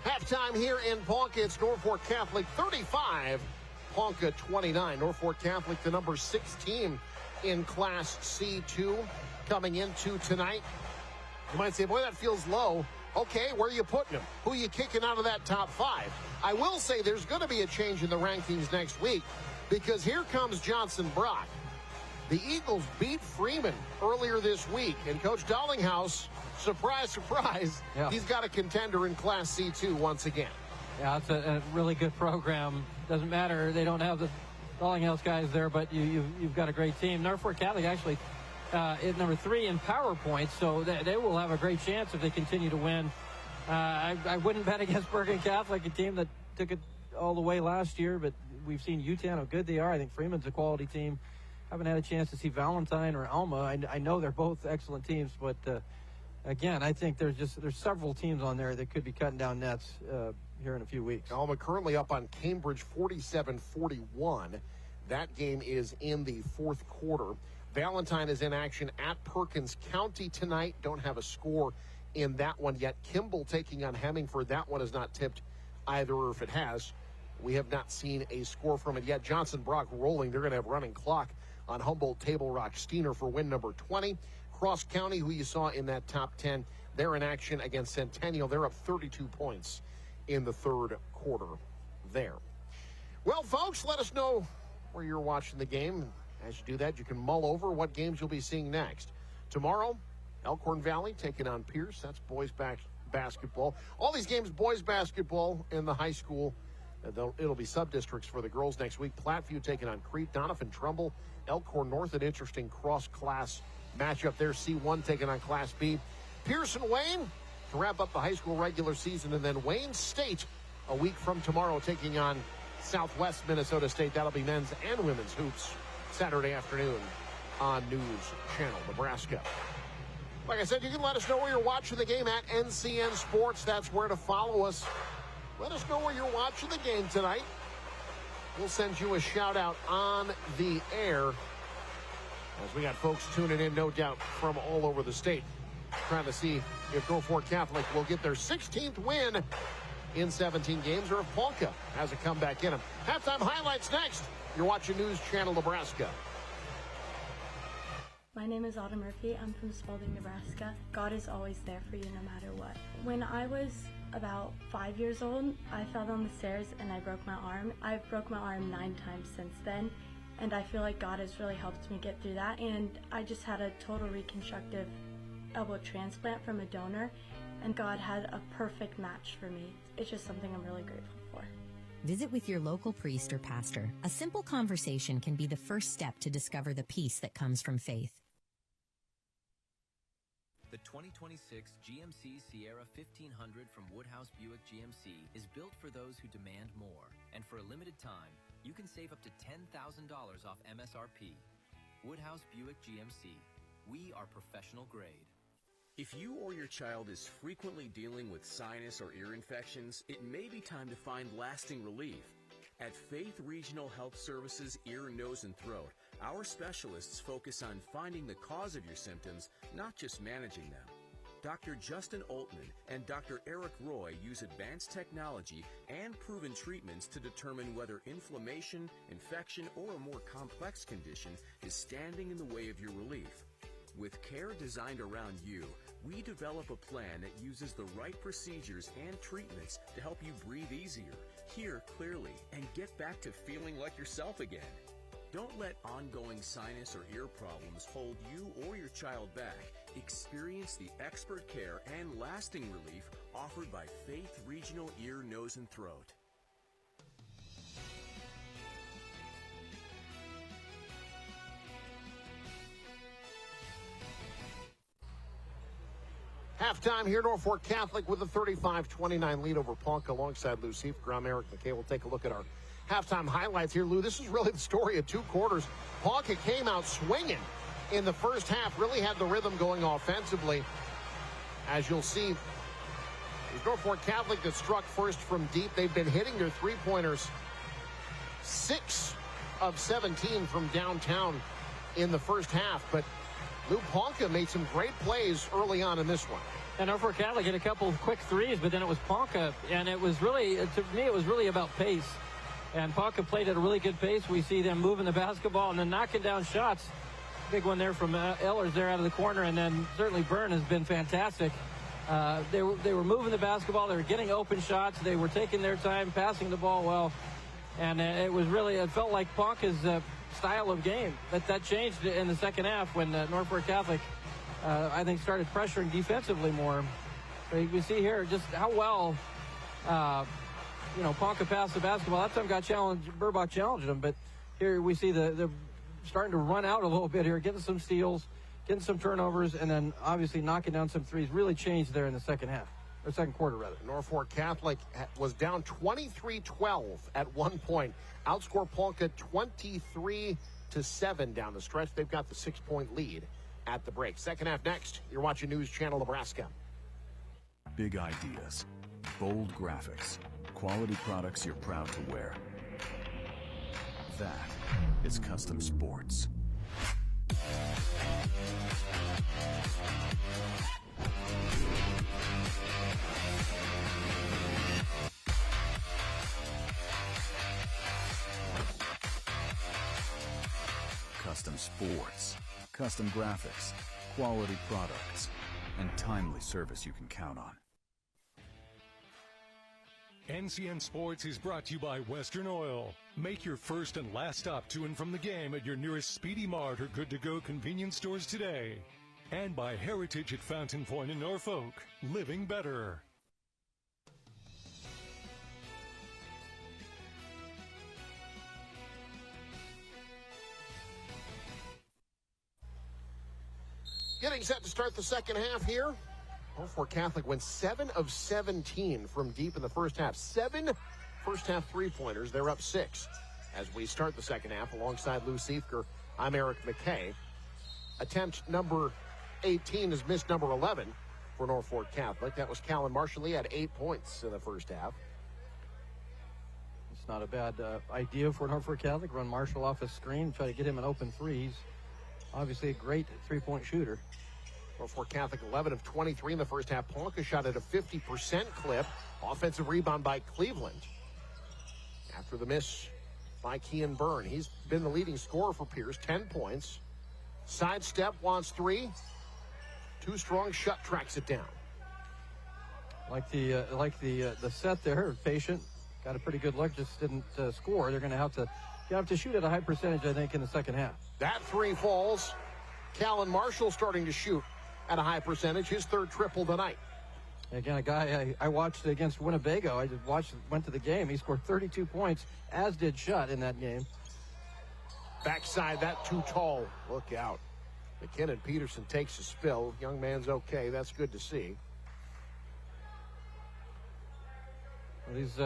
Halftime here in Ponca. It's Norfolk Catholic 35, Ponca 29. Norfolk Catholic, the number 6 team in Class C2 coming into tonight. You might say, boy, that feels low. Okay, where are you putting them? Who are you kicking out of that top 5? I will say there's going to be a change in the rankings next week because here comes Johnson Brock. The Eagles beat Freeman earlier this week, and Coach Dollinghouse, surprise, surprise, he's got a contender in Class C2 once again. Yeah, it's a really good program. Doesn't matter, they don't have the Dollinghouse guys there, but you've got a great team. Norfolk Catholic actually is number 3 in power points, so they will have a great chance if they continue to win. I wouldn't bet against Bergen Catholic, a team that took it all the way last year, but we've seen UTAN, how good they are. I think Freeman's a quality team. Haven't had a chance to see Valentine or Alma. I know they're both excellent teams, but again, I think there's several teams on there that could be cutting down nets here in a few weeks. Alma currently up on Cambridge 47-41. That game is in the 4th quarter. Valentine is in action at Perkins County tonight. Don't have a score in that one yet. Kimball taking on Hemingford. That one is not tipped either, or if it has, we have not seen a score from it yet. Johnson Brock rolling. They're going to have running clock on Humboldt Table Rock Steiner for win number 20. Cross County, who you saw in that top 10, they're in action against Centennial. They're up 32 points in the 3rd quarter there. Well, folks, let us know where you're watching the game. As you do that, you can mull over what games you'll be seeing next. Tomorrow, Elkhorn Valley taking on Pierce. That's boys basketball. All these games, boys basketball in the high school. It'll be sub-districts for the girls next week. Platteview taking on Crete. Donovan Trumbull, Elkhorn North, an interesting cross-class matchup there. C1 taking on Class B. Pearson Wayne to wrap up the high school regular season. And then Wayne State a week from tomorrow taking on Southwest Minnesota State. That'll be men's and women's hoops Saturday afternoon on News Channel Nebraska. Like I said, you can let us know where you're watching the game at NCN Sports. That's where to follow us. Let us know where you're watching the game tonight. We'll send you a shout out on the air as we got folks tuning in, no doubt, from all over the state, trying to see if Norfolk Catholic will get their 16th win in 17 games or if Ponca has a comeback in them. Halftime highlights next. You're watching News Channel Nebraska. My name is Autumn Murphy. I'm from Spalding, Nebraska. God is always there for you no matter what. When I was about 5 years old, I fell down the stairs and I broke my arm. I've broke my arm 9 times since then, and I feel like God has really helped me get through that. And I just had a total reconstructive elbow transplant from a donor, and God had a perfect match for me. It's just something I'm really grateful for. Visit with your local priest or pastor. A simple conversation can be the first step to discover the peace that comes from faith. The 2026 GMC Sierra 1500 from Woodhouse Buick GMC is built for those who demand more. And for a limited time, you can save up to $10,000 off MSRP. Woodhouse Buick GMC. We are professional grade. If you or your child is frequently dealing with sinus or ear infections, it may be time to find lasting relief. At Faith Regional Health Services Ear, Nose, and Throat, our specialists focus on finding the cause of your symptoms, not just managing them. Dr. Justin Altman and Dr. Eric Roy use advanced technology and proven treatments to determine whether inflammation, infection, or a more complex condition is standing in the way of your relief. With care designed around you, we develop a plan that uses the right procedures and treatments to help you breathe easier, hear clearly, and get back to feeling like yourself again. Don't let ongoing sinus or ear problems hold you or your child back. Experience the expert care and lasting relief offered by Faith Regional Ear, Nose, and Throat. Halftime here, Norfolk Catholic with a 35-29 lead over Ponca alongside Lou Seifert. I'm Eric McKay. We'll take a look at our halftime highlights here. Lou, this is really the story of 2 quarters. Ponca came out swinging in the first half, really had the rhythm going offensively. As you'll see, it was Norfolk Catholic that struck first from deep. They've been hitting their three-pointers 6 of 17 from downtown in the first half. But Lou Ponca made some great plays early on in this one. And Norfolk Catholic hit a couple of quick threes, but then it was Ponca. And it was really, to me, it was really about pace. And Ponca played at a really good pace. We see them moving the basketball and then knocking down shots. Big one there from Ehlers there out of the corner. And then certainly Byrne has been fantastic. They were moving the basketball. They were getting open shots. They were taking their time, passing the ball well. And it felt like Ponca's style of game. But that changed in the second half when Norfolk Catholic, I think, started pressuring defensively more. So you can see here just how well, Ponca passed the basketball. That time Burbach challenged him. But here we see the starting to run out a little bit here, getting some steals, getting some turnovers, and then obviously knocking down some threes. Really changed there in the second half. Or second quarter, rather. Norfolk Catholic was down 23-12 at one point. Outscored Ponca 23-7 down the stretch. They've got the 6-point lead at the break. Second half next. You're watching News Channel Nebraska. Big ideas, bold graphics, quality products you're proud to wear. That is Custom Sports. Custom Sports, custom graphics, quality products, and timely service you can count on. NCN Sports is brought to you by Western Oil. Make your first and last stop to and from the game at your nearest Speedy Mart or good-to-go convenience stores today. And by Heritage at Fountain Point in Norfolk. Living better. Getting set to start the second half here. Norfolk Catholic went 7 of 17 from deep in the first half. 7 first half three-pointers. They're up 6 as we start the second half. Alongside Lou Siefker, I'm Eric McKay. Attempt number 18 is missed number 11 for Norfolk Catholic. That was Callan Marshall. He had 8 points in the first half. It's not a bad idea for Norfolk Catholic. Run Marshall off a screen, try to get him an open three. He's obviously a great three-point shooter. Norfolk Catholic 11 of 23 in the first half. Ponca shot at a 50% clip. Offensive rebound by Cleveland. After the miss by Kean Byrne. He's been the leading scorer for Pierce, 10 points. Sidestep, wants 3. Too strong, shut, tracks it down. Like the set there, patient. Got a pretty good look, just didn't score. They're going to have to shoot at a high percentage, I think, in the second half. That 3 falls. Callan Marshall starting to shoot at a high percentage, his 3rd triple tonight. Again, a guy I watched against Winnebago. I just went to the game. He scored 32 points, as did Shutt in that game. Backside, that too tall. Look out. McKinnon Peterson takes a spill. Young man's okay. That's good to see. Well, these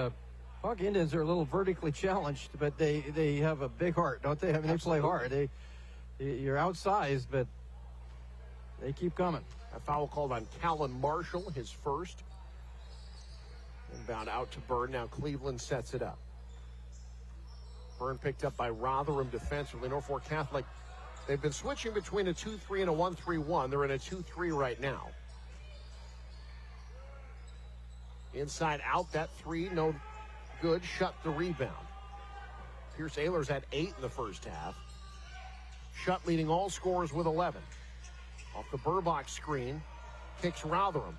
Ponca Indians are a little vertically challenged, but they have a big heart, don't they? I mean, Absolutely. They play hard. You're outsized, but they keep coming. A foul called on Callan Marshall, his first. Inbound out to Byrne. Now Cleveland sets it up. Byrne picked up by Rotherham defensively. Norfolk Catholic, they've been switching between a 2-3 and a 1-3-1. They're in a 2-3 right now. Inside out, that 3, no good. Shut the rebound. Pierce Ehlers had 8 in the first half. Shutt leading all scorers with 11. Off the Burbach screen, kicks Rotherham.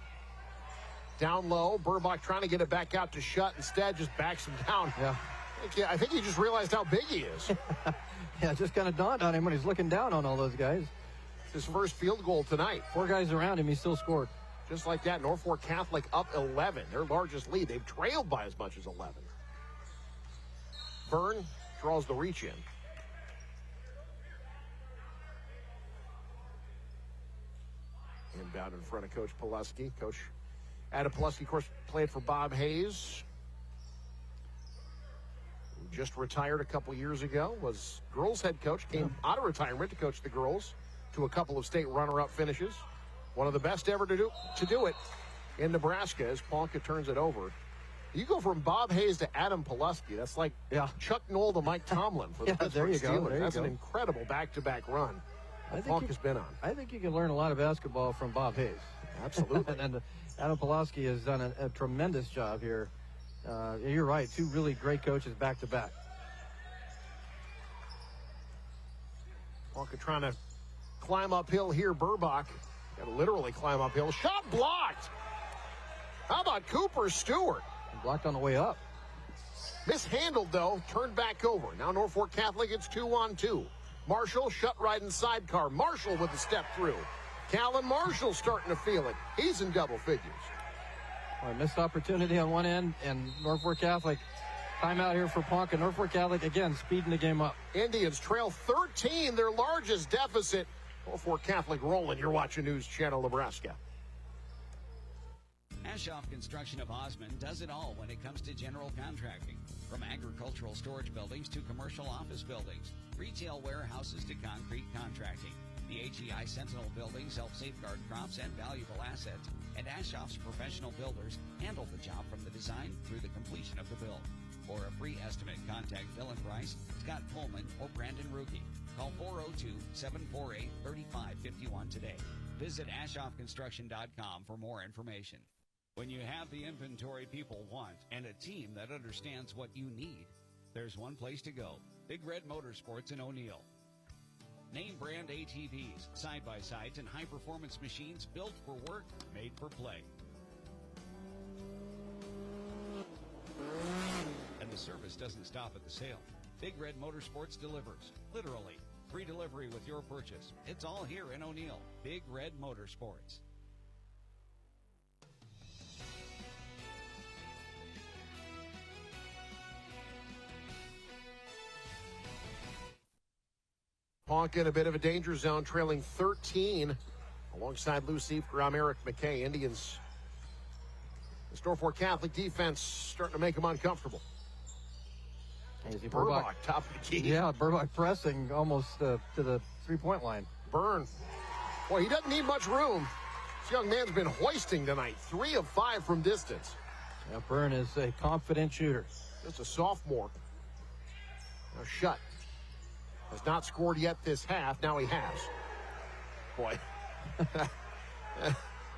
Down low, Burbach trying to get it back out to Shutt. Instead, just backs him down. Yeah. I think he just realized how big he is. Yeah, it just kind of dawned on him when he's looking down on all those guys. It's his first field goal tonight. 4 guys around him, he still scored. Just like that, Norfolk Catholic up 11. Their largest lead. They've trailed by as much as 11. Byrne draws the reach in. Inbound in front of Coach Pulaski. Coach Adam Pulaski, of course, played for Bob Hayes. Who just retired a couple years ago. Was girls head coach. Came out of retirement to coach the girls to a couple of state runner-up finishes. One of the best ever to do it in Nebraska as Ponca turns it over. You go from Bob Hayes to Adam Pulaski. That's like Chuck Noll to Mike Tomlin for the Pittsburgh Steelers. That's an incredible back-to-back run Ponca's been on. I think you can learn a lot of basketball from Bob Hayes. Absolutely. And Adam Pulaski has done a tremendous job here. You're right, two really great coaches back-to-back. Ponca trying to climb uphill here. Burbach got to literally climb uphill. Shot blocked. How about Cooper Stewart? Blocked on the way up. Mishandled, though. Turned back over. Now Norfolk Catholic, it's 2-on-2. Marshall shut right in sidecar. Marshall with the step through. Callan Marshall starting to feel it. He's in double figures. Well, missed opportunity on one end, and Norfolk Catholic timeout here for Ponca. Norfolk Catholic, again, speeding the game up. Indians trail 13, their largest deficit. Norfolk Catholic rolling. You're watching News Channel Nebraska. Ashoff Construction of Osmond does it all when it comes to general contracting. From agricultural storage buildings to commercial office buildings, retail warehouses to concrete contracting. The HEI Sentinel buildings help safeguard crops and valuable assets, and Ashoff's professional builders handle the job from the design through the completion of the build. For a free estimate, contact Bill and Price, Scott Pullman, or Brandon Ruge. Call 402-748-3551 today. Visit AshoffConstruction.com for more information. When you have the inventory people want and a team that understands what you need, there's one place to go. Big Red Motorsports in O'Neill. Name brand ATVs, side-by-sides, and high-performance machines built for work, made for play. And the service doesn't stop at the sale. Big Red Motorsports delivers, literally. Free delivery with your purchase. It's all here in O'Neill. Big Red Motorsports. Ponca in a bit of a danger zone, trailing 13 alongside Lou Seifgram, Eric McKay. Indians, this Norfolk Catholic defense starting to make them uncomfortable. Burbach, top of the key. Yeah, Burbach pressing almost to the three-point line. Burn. Boy, he doesn't need much room. This young man's been hoisting tonight. 3 of 5 from distance. Yeah, Byrne is a confident shooter. Just a sophomore. Now Shutt has not scored yet this half. Now he has. Boy.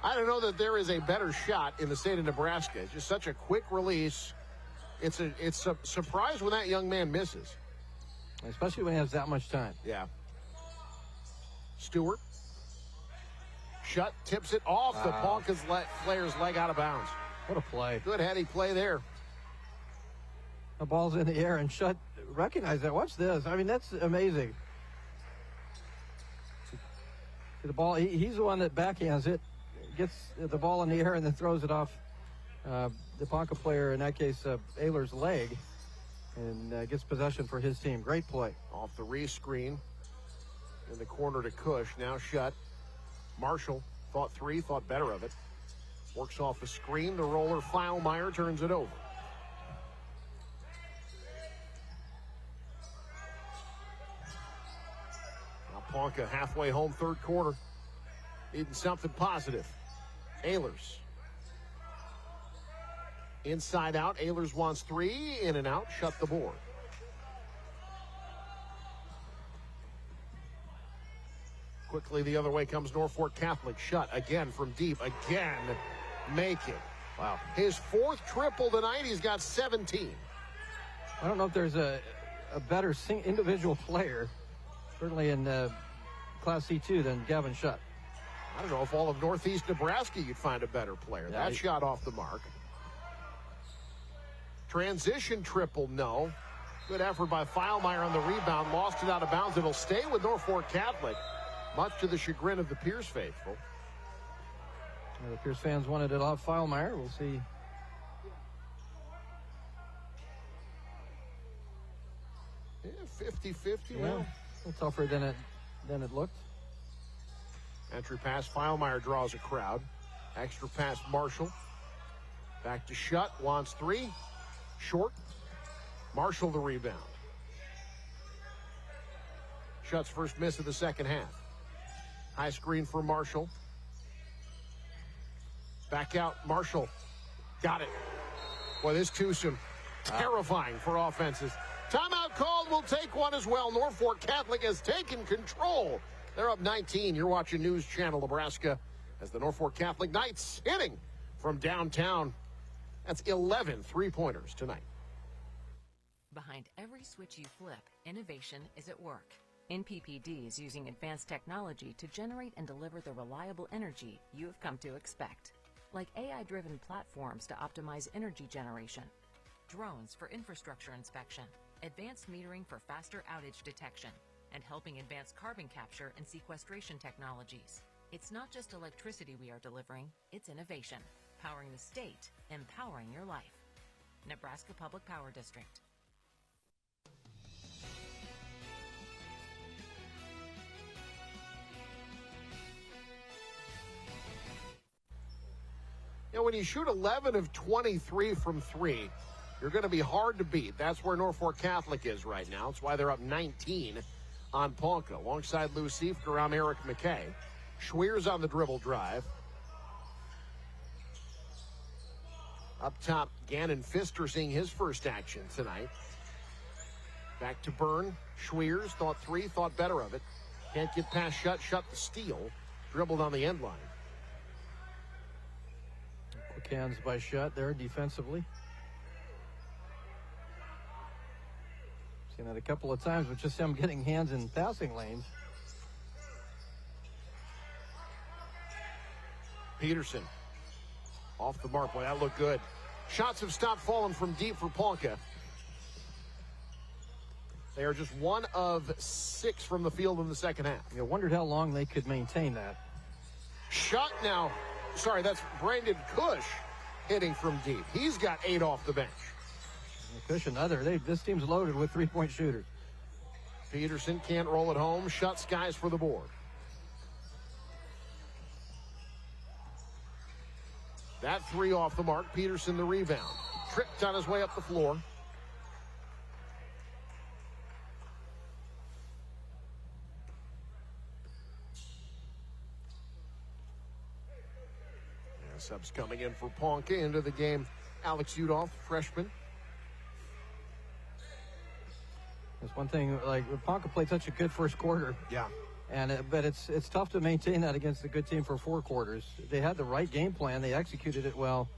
I don't know that there is a better shot in the state of Nebraska. It's just such a quick release. It's a surprise when that young man misses. Especially when he has that much time. Yeah. Stewart. Shutt tips it off the Ponca's player's leg out of bounds. What a play. Good heady play there. The ball's in the air and Shutt recognized that. Watch this. I mean, that's amazing. The ball, he's the one that backhands it, gets the ball in the air and then throws it off the Ponca player, in that case, Ayler's leg, and gets possession for his team. Great play. Off the re-screen in the corner to Cush. Now Shutt. Marshall thought better of it. Works off the screen. The roller, Filemeyer turns it over. Now Ponca halfway home, third quarter. Needing something positive. Ehlers. Inside out. Ehlers wants 3. In and out. Shut the board. Quickly the other way comes Norfolk Catholic. Shutt again from deep. Again make it. Wow. His 4th triple tonight. He's got 17. I don't know if there's a better individual player, certainly in Class C2, than Gavin Shutt. I don't know if all of Northeast Nebraska you'd find a better player. Yeah, that shot off the mark. Transition triple, no. Good effort by Filemeyer on the rebound. Lost it out of bounds. It'll stay with Norfolk Catholic, much to the chagrin of the Pierce faithful. The Pierce fans wanted it off Filemeyer. We'll see. Yeah, 50-50. Yeah, Well, a little tougher than it looked. Entry pass, Filemeyer draws a crowd. Extra pass, Marshall. Back to Shutt, wants 3. Short. Marshall the rebound. Shutt's first miss of the second half. High screen for Marshall. Back out, Marshall. Got it. Boy, this twosome, terrifying for offenses. Timeout called. We'll take one as well. Norfolk Catholic has taken control. They're up 19. You're watching News Channel Nebraska as the Norfolk Catholic Knights hitting from downtown. That's 11 three-pointers tonight. Behind every switch you flip, innovation is at work. NPPD is using advanced technology to generate and deliver the reliable energy you have come to expect. Like AI-driven platforms to optimize energy generation, drones for infrastructure inspection, advanced metering for faster outage detection, and helping advance carbon capture and sequestration technologies. It's not just electricity we are delivering, it's innovation, powering the state, empowering your life. Nebraska Public Power District. You know, when you shoot 11 of 23 from three, you're going to be hard to beat. That's where Norfolk Catholic is right now. That's why they're up 19 on Ponca. Alongside Lou Siefker, I'm Eric McKay. Schweers on the dribble drive. Up top, Gannon Pfister seeing his first action tonight. Back to Byrne. Schweers thought three, thought better of it. Can't get past Shutt the steal. Dribbled on the end line. Quick hands by Shutt there defensively. Seen that a couple of times with just him getting hands in passing lanes. Peterson off the mark. Boy, that looked good. Shots have stopped falling from deep for Ponca. They are just 1 of 6 from the field in the second half. You wondered how long they could maintain that. Shutt now. Sorry, that's Brandon Cush hitting from deep. He's got 8 off the bench. Cush another. This team's loaded with three-point shooters. Peterson can't roll it home. Shutt skies for the board. That 3 off the mark. Peterson the rebound. Tripped on his way up the floor. Subs coming in for Ponca into the game. Alex Udolph, freshman. That's one thing, like, Ponca played such a good first quarter. Yeah. But it's tough to maintain that against a good team for 4 quarters. They had the right game plan. They executed it well.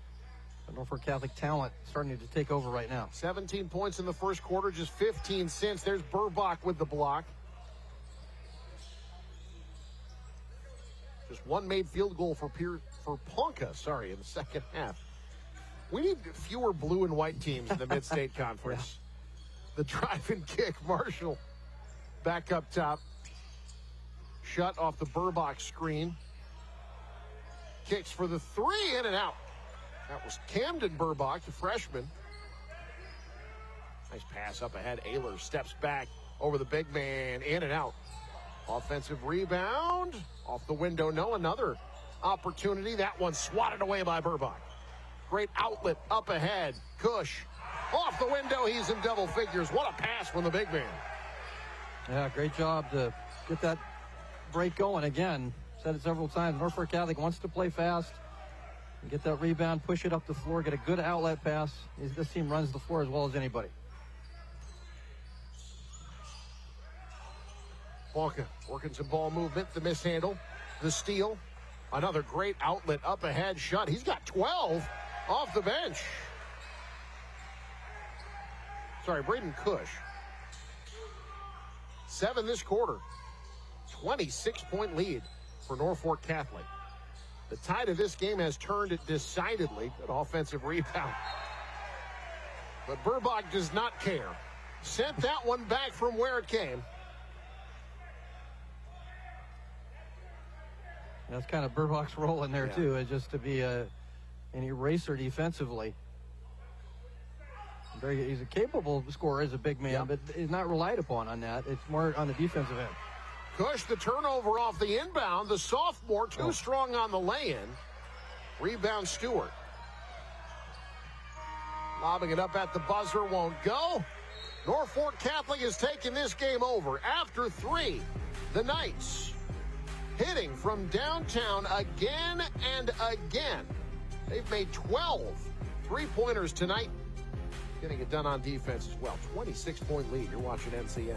But Norfolk Catholic talent starting to take over right now. 17 points in the first quarter, just 15 since. There's Burbach with the block. Just 1 made field goal for Ponca, in the second half. We need fewer blue and white teams in the Mid-State Conference. Yeah. The drive and kick, Marshall back up top. Shutt off the Burbach screen. Kicks for the 3, in and out. That was Camden Burbach, the freshman. Nice pass up ahead. Ayler steps back over the big man, in and out. Offensive rebound. Off the window, no, another opportunity. That one swatted away by Burbach. Great outlet up ahead. Cush off the window. He's in double figures. What a pass from the big man. Yeah, great job to get that break going again. Said it several times. Norfolk Catholic wants to play fast. Get that rebound, push it up the floor, get a good outlet pass. This team runs the floor as well as anybody. Ponca working some ball movement, the mishandle, the steal. Another great outlet up ahead. Shutt. He's got 12 off the bench. Sorry, Braden Cush. 7 this quarter. 26-point lead for Norfolk Catholic. The tide of this game has turned decidedly. Good offensive rebound. But Burbach does not care. Sent that one back from where it came. That's kind of Burbach's role in there, too, is just to be an eraser defensively. He's a capable scorer as a big man, but he's not relied upon on that. It's more on the defensive end. Cush, the turnover off the inbound. The sophomore, too strong on the lay-in. Rebound Stewart. Lobbing it up at the buzzer, won't go. Norfolk Catholic has taken this game over. After 3, the Knights hitting from downtown again and again. They've made 12 three-pointers tonight. Getting it done on defense as well. 26-point lead. You're watching NCN.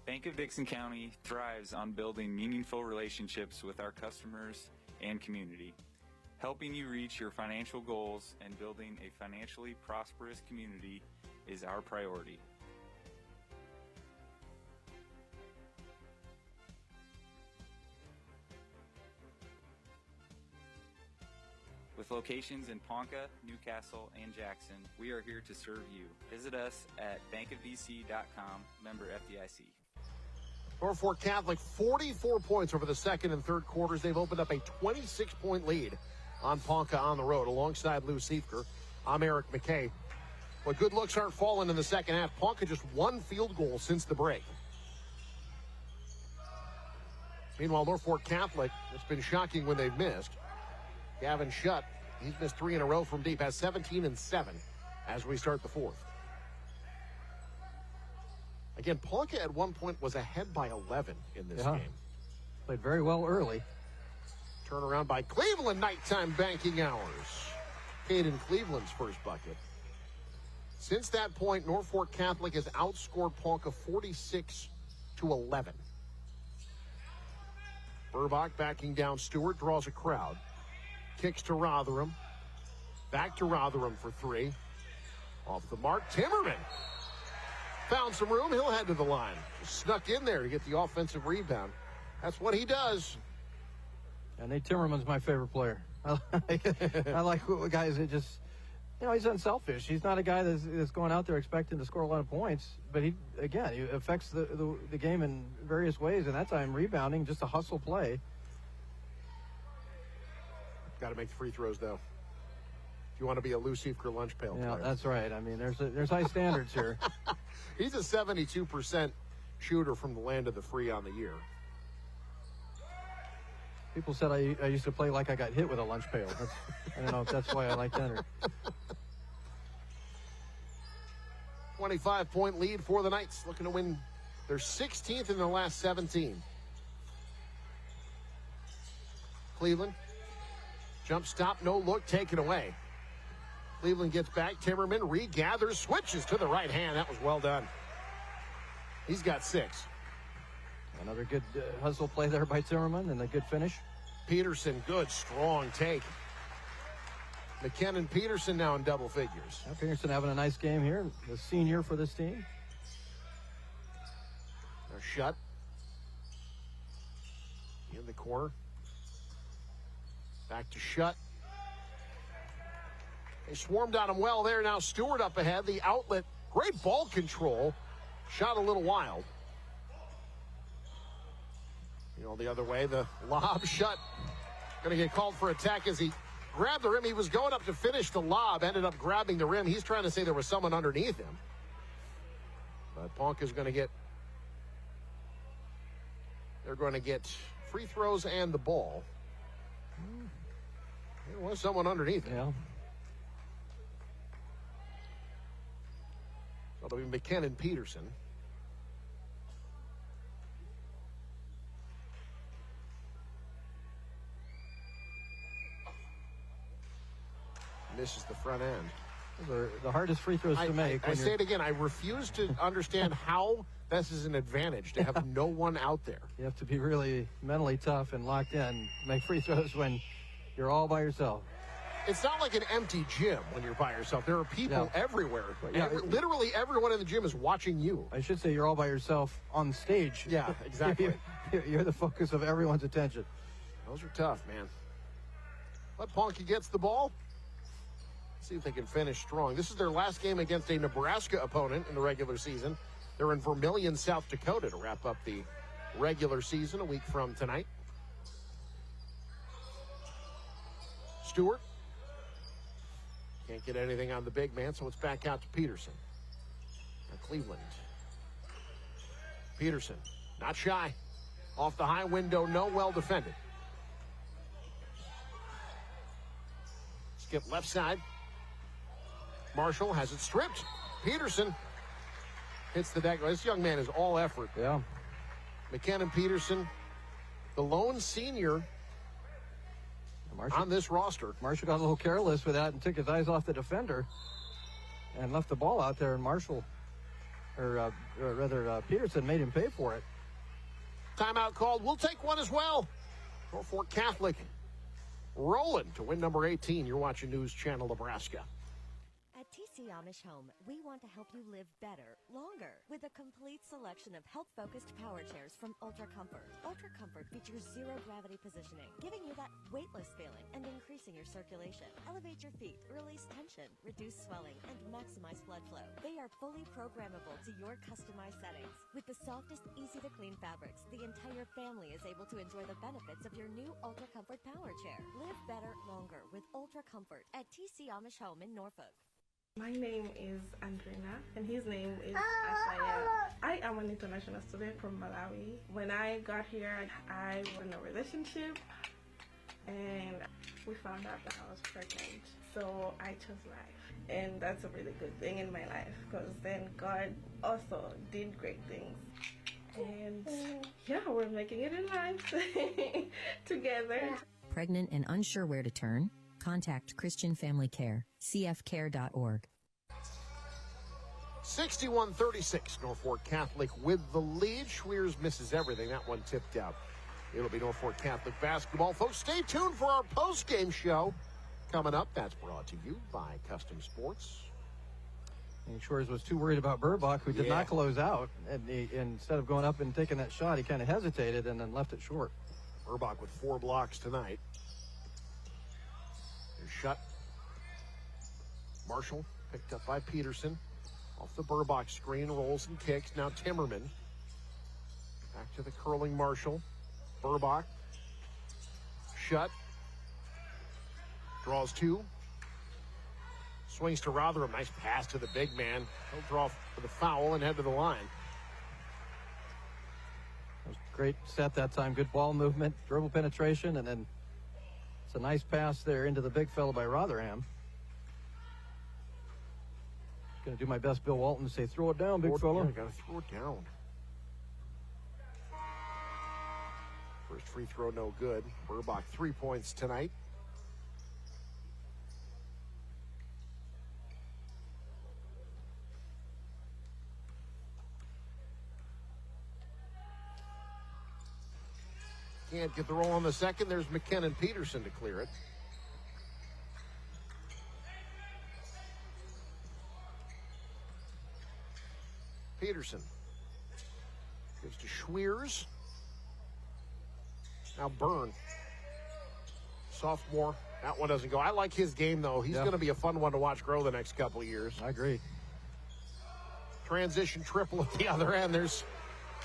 Bank of Dixon County thrives on building meaningful relationships with our customers and community. Helping you reach your financial goals and building a financially prosperous community is our priority. With locations in Ponca, Newcastle, and Jackson, we are here to serve you. Visit us at bankofdc.com, member FDIC. Norfolk Catholic, 44 points over the second and third quarters. They've opened up a 26-point lead on Ponca on the road. Alongside Lou Siefker, I'm Eric McKay. But good looks aren't falling in the second half. Ponca just one field goal since the break. Meanwhile, Norfolk Catholic, it's been shocking when they've missed. Gavin Shutt, he's missed 3 in a row from deep, has 17 and 7 as we start the fourth. Again, Ponca at one point was ahead by 11 in this game. Played very well early. Turnaround by Cleveland, nighttime banking hours. Caden Cleveland's first bucket. Since that point, Norfolk Catholic has outscored Ponca 46-11. Burbach backing down Stewart, draws a crowd. Kicks to Rotherham. Back to Rotherham for 3. Off the mark, Timmerman. Found some room, he'll head to the line. Just snuck in there to get the offensive rebound. That's what he does. And Nate Timmerman's my favorite player. I like guys that just, he's unselfish. He's not a guy that's going out there expecting to score a lot of points. But he affects the game in various ways. And that time, rebounding, just a hustle play. Got to make the free throws, though. If you want to be a Lou Siefker lunch pail player. Yeah, that's right. I mean, there's high standards here. He's a 72% shooter from the land of the free on the year. People said I used to play like I got hit with a lunch pail. I don't know if that's why I like that. 25-point lead for the Knights, looking to win their 16th in their last 17. Cleveland, jump stop, no look, taken away. Cleveland gets back. Timmerman regathers, switches to the right hand. That was well done. He's got 6. Another good hustle play there by Timmerman and a good finish. Peterson, good, strong take. McKinnon Peterson now in double figures. Yeah, Peterson having a nice game here. The senior for this team. They're shut. In the corner. Back to Shutt. They swarmed on him well there. Now Stewart up ahead. The outlet. Great ball control. Shot a little wild. The other way. The lob. Shutt. Going to get called for attack as he grabbed the rim. He was going up to finish the lob. Ended up grabbing the rim. He's trying to say there was someone underneath him. But Ponca's going to get... They're going to get free throws and the ball. There was someone underneath him. Yeah. That'll be McKinnon Peterson. Misses the front end. Those are the hardest free throws to make. I say it again. I refuse to understand how this is an advantage to have no one out there. You have to be really mentally tough and locked in. Make free throws when you're all by yourself. It's not like an empty gym when you're by yourself. There are people everywhere. Literally everyone in the gym is watching you. I should say you're all by yourself on stage. Yeah, exactly. You're the focus of everyone's attention. Those are tough, man. But Ponca gets the ball. See if they can finish strong. This is their last game against a Nebraska opponent in the regular season. They're in Vermillion, South Dakota to wrap up the regular season a week from tonight. Stewart can't get anything on the big man, so it's back out to Peterson. Now Cleveland. Peterson, not shy. Off the high window, no, well defended. Skip left side. Marshall has it stripped. Peterson hits the deck. This young man is all effort. Yeah. McKinnon Peterson, the lone senior on this roster. Marshall got a little careless with that and took his eyes off the defender and left the ball out there, and Peterson made him pay for it. Timeout called. We'll take one as well. Norfolk Catholic rolling to win number 18. You're watching News Channel Nebraska. At TC Amish Home, we want to help you live better, longer, with a complete selection of health-focused power chairs from Ultra Comfort. Ultra Comfort features zero-gravity positioning, giving you that weightless feeling and increasing your circulation. Elevate your feet, release tension, reduce swelling, and maximize blood flow. They are fully programmable to your customized settings. With the softest, easy-to-clean fabrics, the entire family is able to enjoy the benefits of your new Ultra Comfort power chair. Live better, longer with Ultra Comfort at TC Amish Home in Norfolk. My name is Andrina, and his name is Asaya. I am an international student from Malawi. When I got here, I was in a relationship, and we found out that I was pregnant. So I chose life, and that's a really good thing in my life, because then God also did great things. And yeah, we're making it in life together. Pregnant and unsure where to turn? Contact Christian Family Care, cfcare.org. 61-36, Norfolk Catholic with the lead. Schweers misses everything. That one tipped out. It'll be Norfolk Catholic basketball. Folks, stay tuned for our post-game show coming up. That's brought to you by Custom Sports. And Schweers was too worried about Burbach, who did not close out. And instead of going up and taking that shot, he kind of hesitated and then left it short. Burbach with 4 blocks tonight. Shut. Marshall picked up by Peterson. Off the Burbach screen, rolls and kicks. Now Timmerman. Back to the curling Marshall. Burbach. Shut. Draws 2. Swings to Rotherham. Nice pass to the big man. He'll draw for the foul and head to the line. That was a great set that time. Good ball movement, dribble penetration, and then it's a nice pass there into the big fella by Rotherham. Going to do my best, Bill Walton, to say, throw it down, big fella. Yeah, got to throw it down. First free throw, no good. Burbach 3 points tonight. Can't get the roll on the second. There's McKinnon Peterson to clear it. Peterson gives to Schweers. Now Byrne. Sophomore. That one doesn't go. I like his game, though. He's going to be a fun one to watch grow the next couple of years. I agree. Transition triple at the other end. There's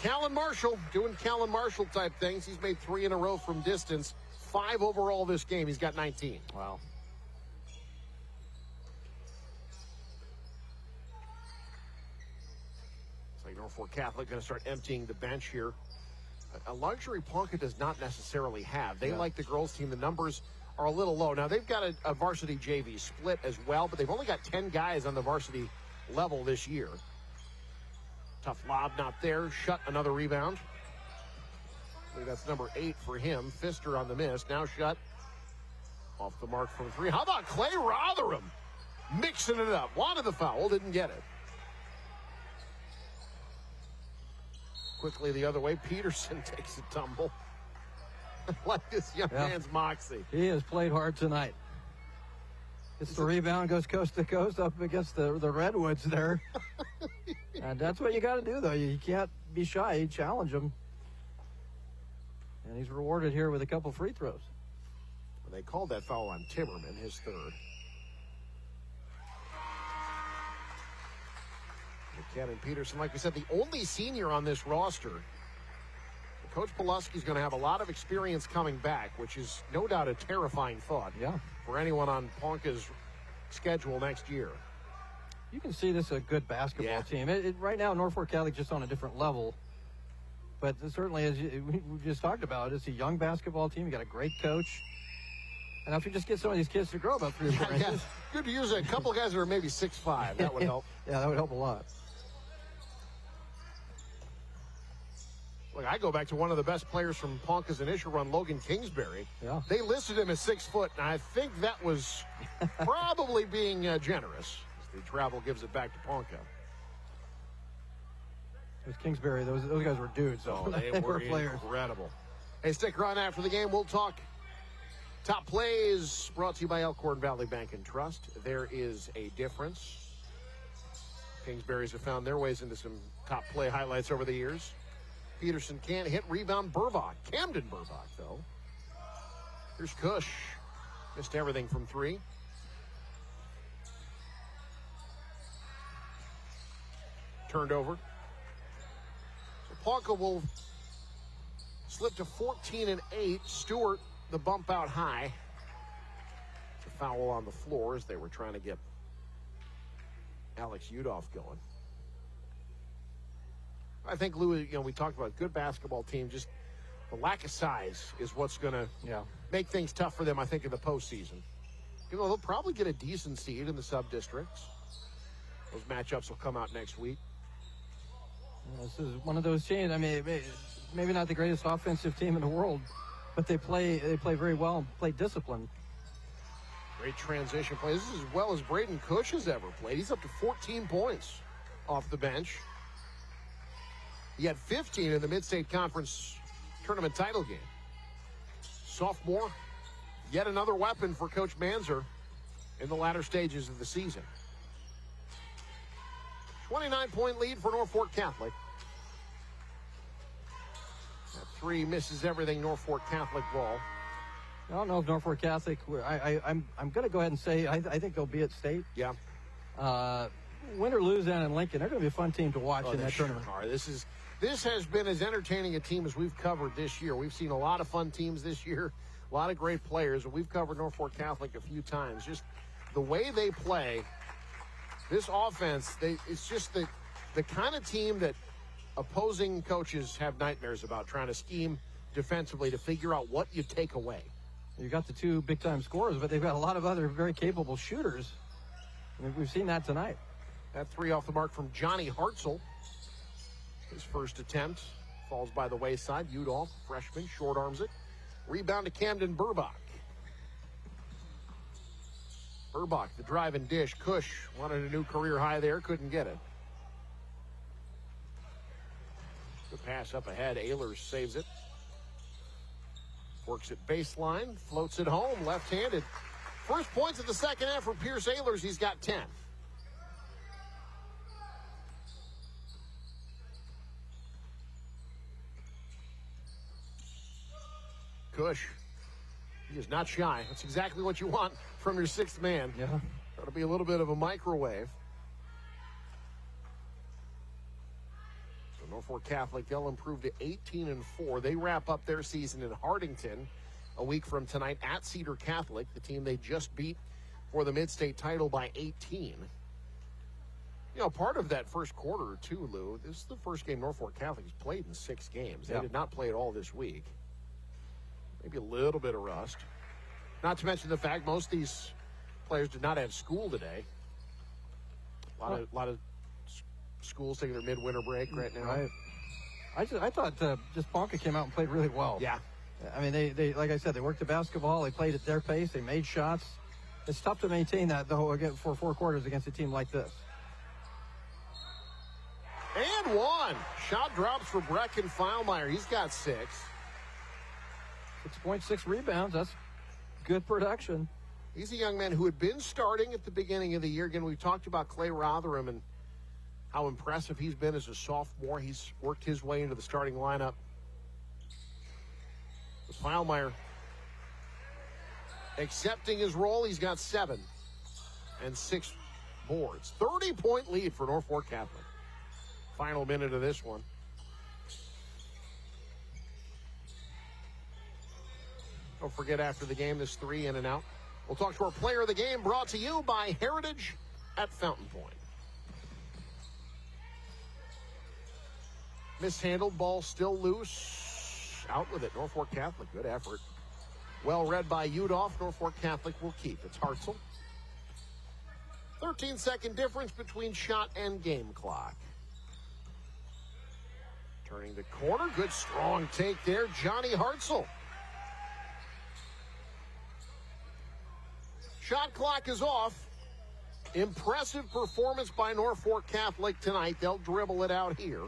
Callan Marshall doing Callan Marshall type things. He's made 3 in a row from distance. 5 overall this game. He's got 19. Wow. It's like Norfolk Catholic going to start emptying the bench here. A luxury Ponca does not necessarily have. They, like the girls team, the numbers are a little low. Now, they've got a varsity JV split as well, but they've only got 10 guys on the varsity level this year. Tough lob, not there. Shut, another rebound. I believe that's number 8 for him. Pfister on the miss. Now Shut. Off the mark from 3. How about Clay Rotherham? Mixing it up. Wanted the foul, didn't get it. Quickly the other way. Peterson takes a tumble. Like this young man's moxie. He has played hard tonight. Gets the rebound, goes coast to coast up against the Redwoods there. And that's what you got to do, though. You can't be shy. You challenge him. And he's rewarded here with a couple free throws. Well, they called that foul on Timmerman, his third. Kevin Peterson, like we said, the only senior on this roster. Coach Pulaski's going to have a lot of experience coming back, which is no doubt a terrifying thought for anyone on Ponca's schedule next year. You can see this is a good basketball team. Right now, Norfolk Catholic just on a different level. But certainly, as we just talked about, it's a young basketball team. You got a great coach. And if you just get some of these kids to grow about 3 or 4 inches. Good to use a couple of guys that are maybe 6'5". That would help. Yeah, that would help a lot. Look, I go back to one of the best players from Ponca's initial run, Logan Kingsbury. Yeah. They listed him as 6 foot, and I think that was probably being generous as the travel gives it back to Ponca. It was Kingsbury. Those guys were dudes. Oh, they were players. Incredible. Hey, stick around after the game. We'll talk top plays brought to you by Elkhorn Valley Bank and Trust. There is a difference. Kingsbury's have found their ways into some top play highlights over the years. Peterson can't hit. Rebound, Burbach. Camden Burbach, though. Here's Cush. Missed everything from 3. Turned over. So Ponca will slip to 14-8. Stewart, the bump out high. It's a foul on the floor as they were trying to get Alex Udoff going. I think, Lou, we talked about good basketball team. Just the lack of size is what's going to make things tough for them, I think, in the postseason. They'll probably get a decent seed in the sub-districts. Those matchups will come out next week. This is one of those teams. I mean, maybe not the greatest offensive team in the world, but they play very well and play disciplined. Great transition play. This is as well as Braden Cush has ever played. He's up to 14 points off the bench. He had 15 in the Mid-State Conference tournament title game. Sophomore, yet another weapon for Coach Manzer in the latter stages of the season. 29-point lead for Norfolk Catholic. That 3 misses everything Norfolk Catholic ball. I don't know if Norfolk Catholic. I'm going to go ahead and say I think they'll be at state. Yeah. Win or lose down in Lincoln, they're going to be a fun team to watch in that tournament. This has been as entertaining a team as we've covered this year. We've seen a lot of fun teams this year, a lot of great players, and we've covered Norfolk Catholic a few times. Just the way they play, this offense, it's just the kind of team that opposing coaches have nightmares about, trying to scheme defensively to figure out what you take away. You got the 2 big-time scorers, but they've got a lot of other very capable shooters. And we've seen that tonight. That 3 off the mark from Johnny Hartzell. His first attempt falls by the wayside. Udoff, freshman, short arms it. Rebound to Camden Burbach. Burbach, the drive and dish. Cush wanted a new career high there, couldn't get it. Good pass up ahead. Ehlers saves it. Works at baseline, floats it home, left-handed. First points of the second half for Pierce Ehlers. He's got 10. Cush, he is not shy. That's exactly what you want from your 6th man. Yeah. That'll be a little bit of a microwave. So Norfolk Catholic, they'll improve to 18-4. They wrap up their season in Hardington a week from tonight at Cedar Catholic, the team they just beat for the Mid-State title by 18. Part of that first quarter, too, Lou, this is the first game Norfolk Catholic has played in 6 games. They did not play it all this week. Maybe a little bit of rust. Not to mention the fact most of these players did not have school today. A lot of schools taking their midwinter break right now. I thought just Ponca came out and played really well. Yeah. I mean, they like I said, they worked the basketball. They played at their pace. They made shots. It's tough to maintain that for 4 quarters against a team like this. And 1. Shot drops for Brecken Feilmeyer. He's got 6. 6.6 rebounds. That's good production. He's a young man who had been starting at the beginning of the year. Again, we talked about Clay Rotherham and how impressive he's been as a sophomore. He's worked his way into the starting lineup. Feilmeyer accepting his role. He's got 7 and 6 boards. 30-point lead for Norfolk Catholic. Final minute of this one. Don't forget, after the game, this 3 in and out. We'll talk to our player of the game, brought to you by Heritage at Fountain Point. Mishandled, ball still loose. Out with it, Norfolk Catholic, good effort. Well read by Udolph, Norfolk Catholic will keep. It's Hartzell. 13-second difference between shot and game clock. Turning the corner, good strong take there, Johnny Hartzell. Shot clock is off. Impressive performance by Norfolk Catholic tonight. They'll dribble it out here.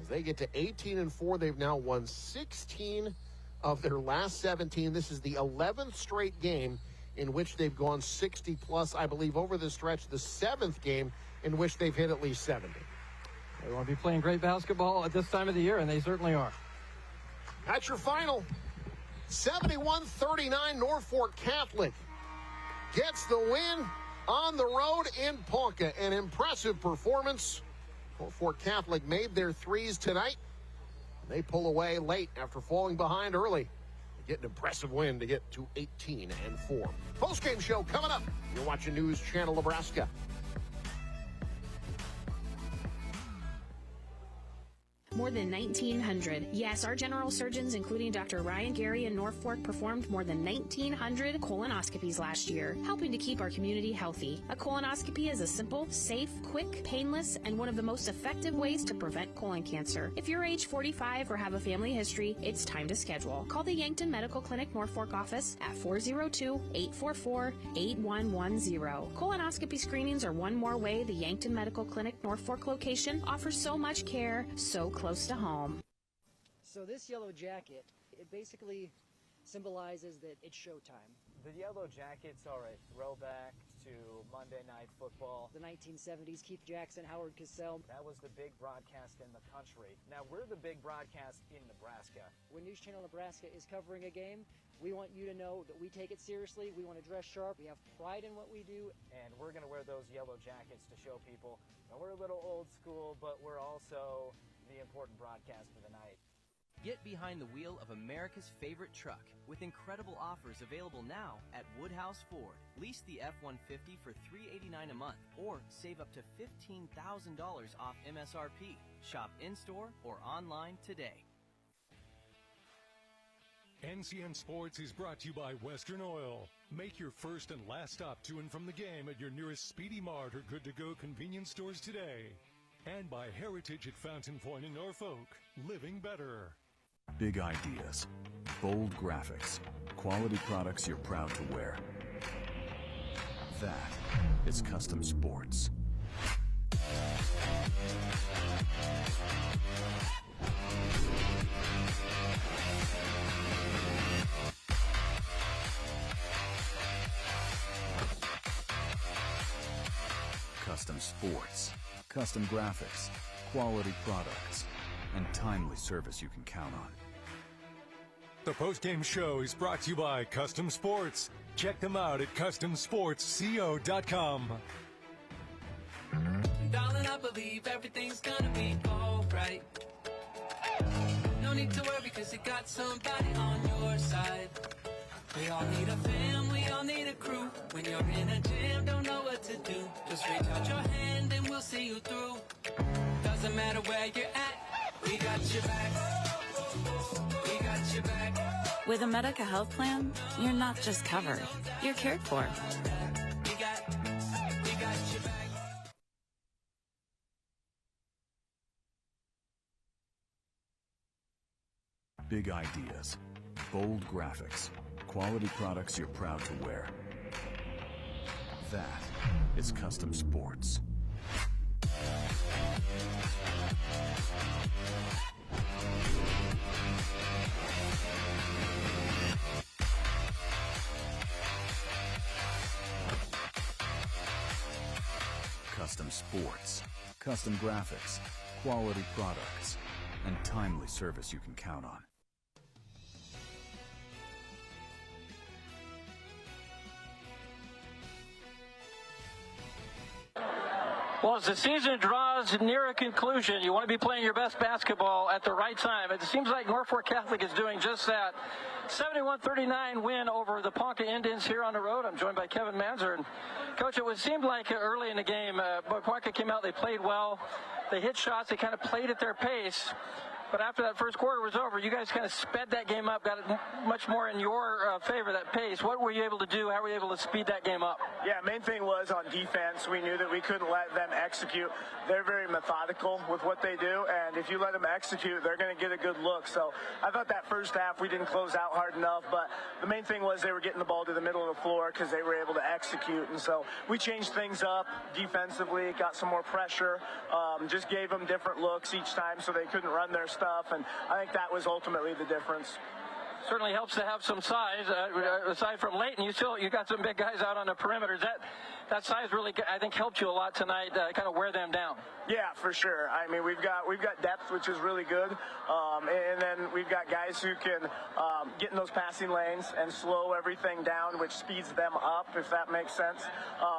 As they get to 18-4, they've now won 16 of their last 17. This is the 11th straight game in which they've gone 60-plus, I believe, over the stretch. The 7th game in which they've hit at least 70. They want to be playing great basketball at this time of the year, and they certainly are. That's your final. 71-39, Norfolk Catholic gets the win on the road in Ponca. An impressive performance. Norfolk Catholic made their threes tonight. They pull away late after falling behind early. They get an impressive win to get to 18-4. Post-game show coming up. You're watching News Channel Nebraska. More than 1,900. Yes, our general surgeons, including Dr. Ryan Gary in Norfolk, performed more than 1,900 colonoscopies last year, helping to keep our community healthy. A colonoscopy is a simple, safe, quick, painless, and one of the most effective ways to prevent colon cancer. If you're age 45 or have a family history, it's time to schedule. Call the Yankton Medical Clinic Norfolk office at 402-844-8110. Colonoscopy screenings are one more way the Yankton Medical Clinic Norfolk location offers so much care so close to home. So this yellow jacket, it basically symbolizes that it's showtime. The Yellow Jackets are a throwback to Monday Night Football. The 1970s, Keith Jackson, Howard Cosell. That was the big broadcast in the country. Now we're the big broadcast in Nebraska. When News Channel Nebraska is covering a game, we want you to know that we take it seriously. We want to dress sharp. We have pride in what we do. And we're going to wear those yellow jackets to show people. Now we're a little old school, but we're also the important broadcast of the night. Get behind the wheel of America's favorite truck with incredible offers available now at Woodhouse Ford. Lease the F-150 for $389 a month or save up to $15,000 off MSRP. Shop in-store or online today. NCN Sports is brought to you by Western Oil. Make your first and last stop to and from the game at your nearest Speedy Mart or good-to-go convenience stores today. And by Heritage at Fountain Point in Norfolk. Living better. Big ideas, bold graphics, quality products you're proud to wear. That is Custom Sports. Custom Sports, custom graphics, quality products, and timely service you can count on. The postgame show is brought to you by Custom Sports. Check them out at CustomSportsCO.com. Darling, I believe everything's gonna be alright. No need to worry, cause you got somebody on your side. We all need a fam, we all need a crew. When you're in a jam, don't know what to do. Just reach out your hand and we'll see you through. Doesn't matter where you're at, we got your back. We got your back. With a Medica health plan, you're not just covered, you're cared for. We got your back. Big ideas, bold graphics, quality products you're proud to wear. That is Custom Sports. Custom Sports, custom graphics, quality products, and timely service you can count on. Well, as the season draws draws near a conclusion. You want to be playing your best basketball at the right time. It seems like Norfolk Catholic is doing just that. 71-39 win over the Ponca Indians here on the road. I'm joined by Kevin Manzer. And Coach, it seemed like early in the game, Ponca came out, they played well. They hit shots, they kind of played at their pace. But after that first quarter was over, you guys kind of sped that game up, got it much more in your favor, that pace. What were you able to do? How were you able to speed that game up? Yeah, main thing was on defense. We knew that we couldn't let them execute. They're very methodical with what they do, and if you let them execute, they're going to get a good look. So I thought that first half we didn't close out hard enough, but the main thing was they were getting the ball to the middle of the floor because they were able to execute. And so we changed things up defensively, got some more pressure, just gave them different looks each time so they couldn't run their stuff, and I think that was ultimately the difference. Certainly helps to have some size. Aside from Leighton, you got some big guys out on the perimeter. That size really, I think, helped you a lot tonight, kind of wear them down. Yeah, for sure. I mean, we've got depth, which is really good, and then we've got guys who can get in those passing lanes and slow everything down, which speeds them up, if that makes sense.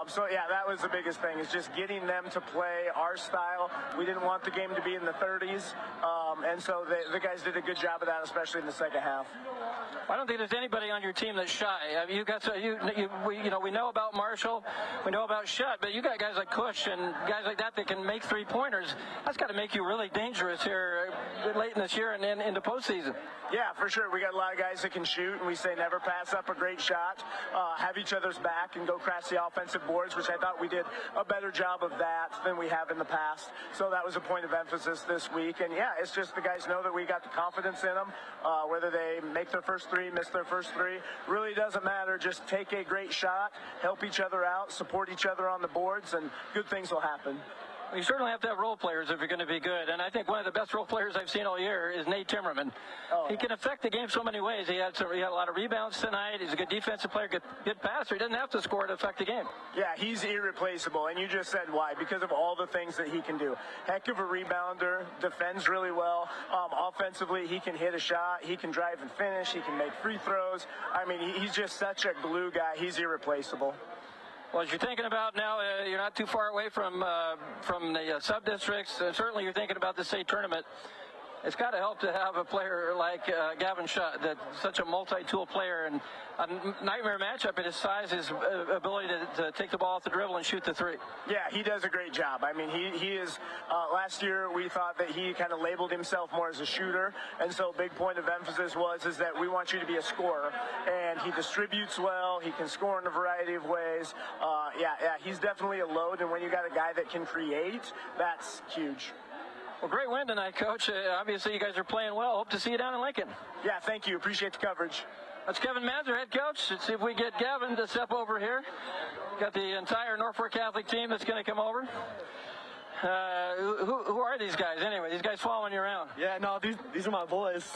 So yeah, that was the biggest thing, is just getting them to play our style. We didn't want the game to be in the 30s, and so the guys did a good job of that, especially in the second half. I don't think there's anybody on your team that's shy. You got we know about Marshall, we know about Shutt, but you got guys like Cush and guys like that can make three-pointers. That's got to make you really dangerous here late in this year and into postseason. Yeah, for sure. We got a lot of guys that can shoot, and we say never pass up a great shot, have each other's back, and go crash the offensive boards, which I thought we did a better job of that than we have in the past. So that was a point of emphasis this week. And yeah, it's just the guys know that we got the confidence in them. Whether they make their first three, miss their first three, really doesn't matter. Just take a great shot, help each other out, support each other on the boards, and good things will happen. You certainly have to have role players if you're going to be good. And I think one of the best role players I've seen all year is Nate Timmerman. He can affect the game so many ways. He had a lot of rebounds tonight. He's a good defensive player, good passer. He doesn't have to score to affect the game. Yeah, he's irreplaceable. And you just said why. Because of all the things that he can do. Heck of a rebounder, defends really well. Offensively, he can hit a shot. He can drive and finish. He can make free throws. I mean, he's just such a glue guy. He's irreplaceable. Well, as you're thinking about now, you're not too far away from the sub-districts. Certainly you're thinking about the state tournament. It's got to help to have a player like Gavin Shutt, that's such a multi-tool player, and a nightmare matchup at his size, his ability to take the ball off the dribble and shoot the three. Yeah, he does a great job. I mean, he is, last year we thought that he kind of labeled himself more as a shooter, and so a big point of emphasis is that we want you to be a scorer, and he distributes well, he can score in a variety of ways. Yeah, he's definitely a load, and when you got a guy that can create, that's huge. Well, great win tonight, Coach. Obviously, you guys are playing well. Hope to see you down in Lincoln. Yeah, thank you. Appreciate the coverage. That's Kevin Manzer, head coach. Let's see if we get Gavin to step over here. Got the entire Norfolk Catholic team that's going to come over. Who are these guys anyway? These guys following you around? Yeah, no, these are my boys.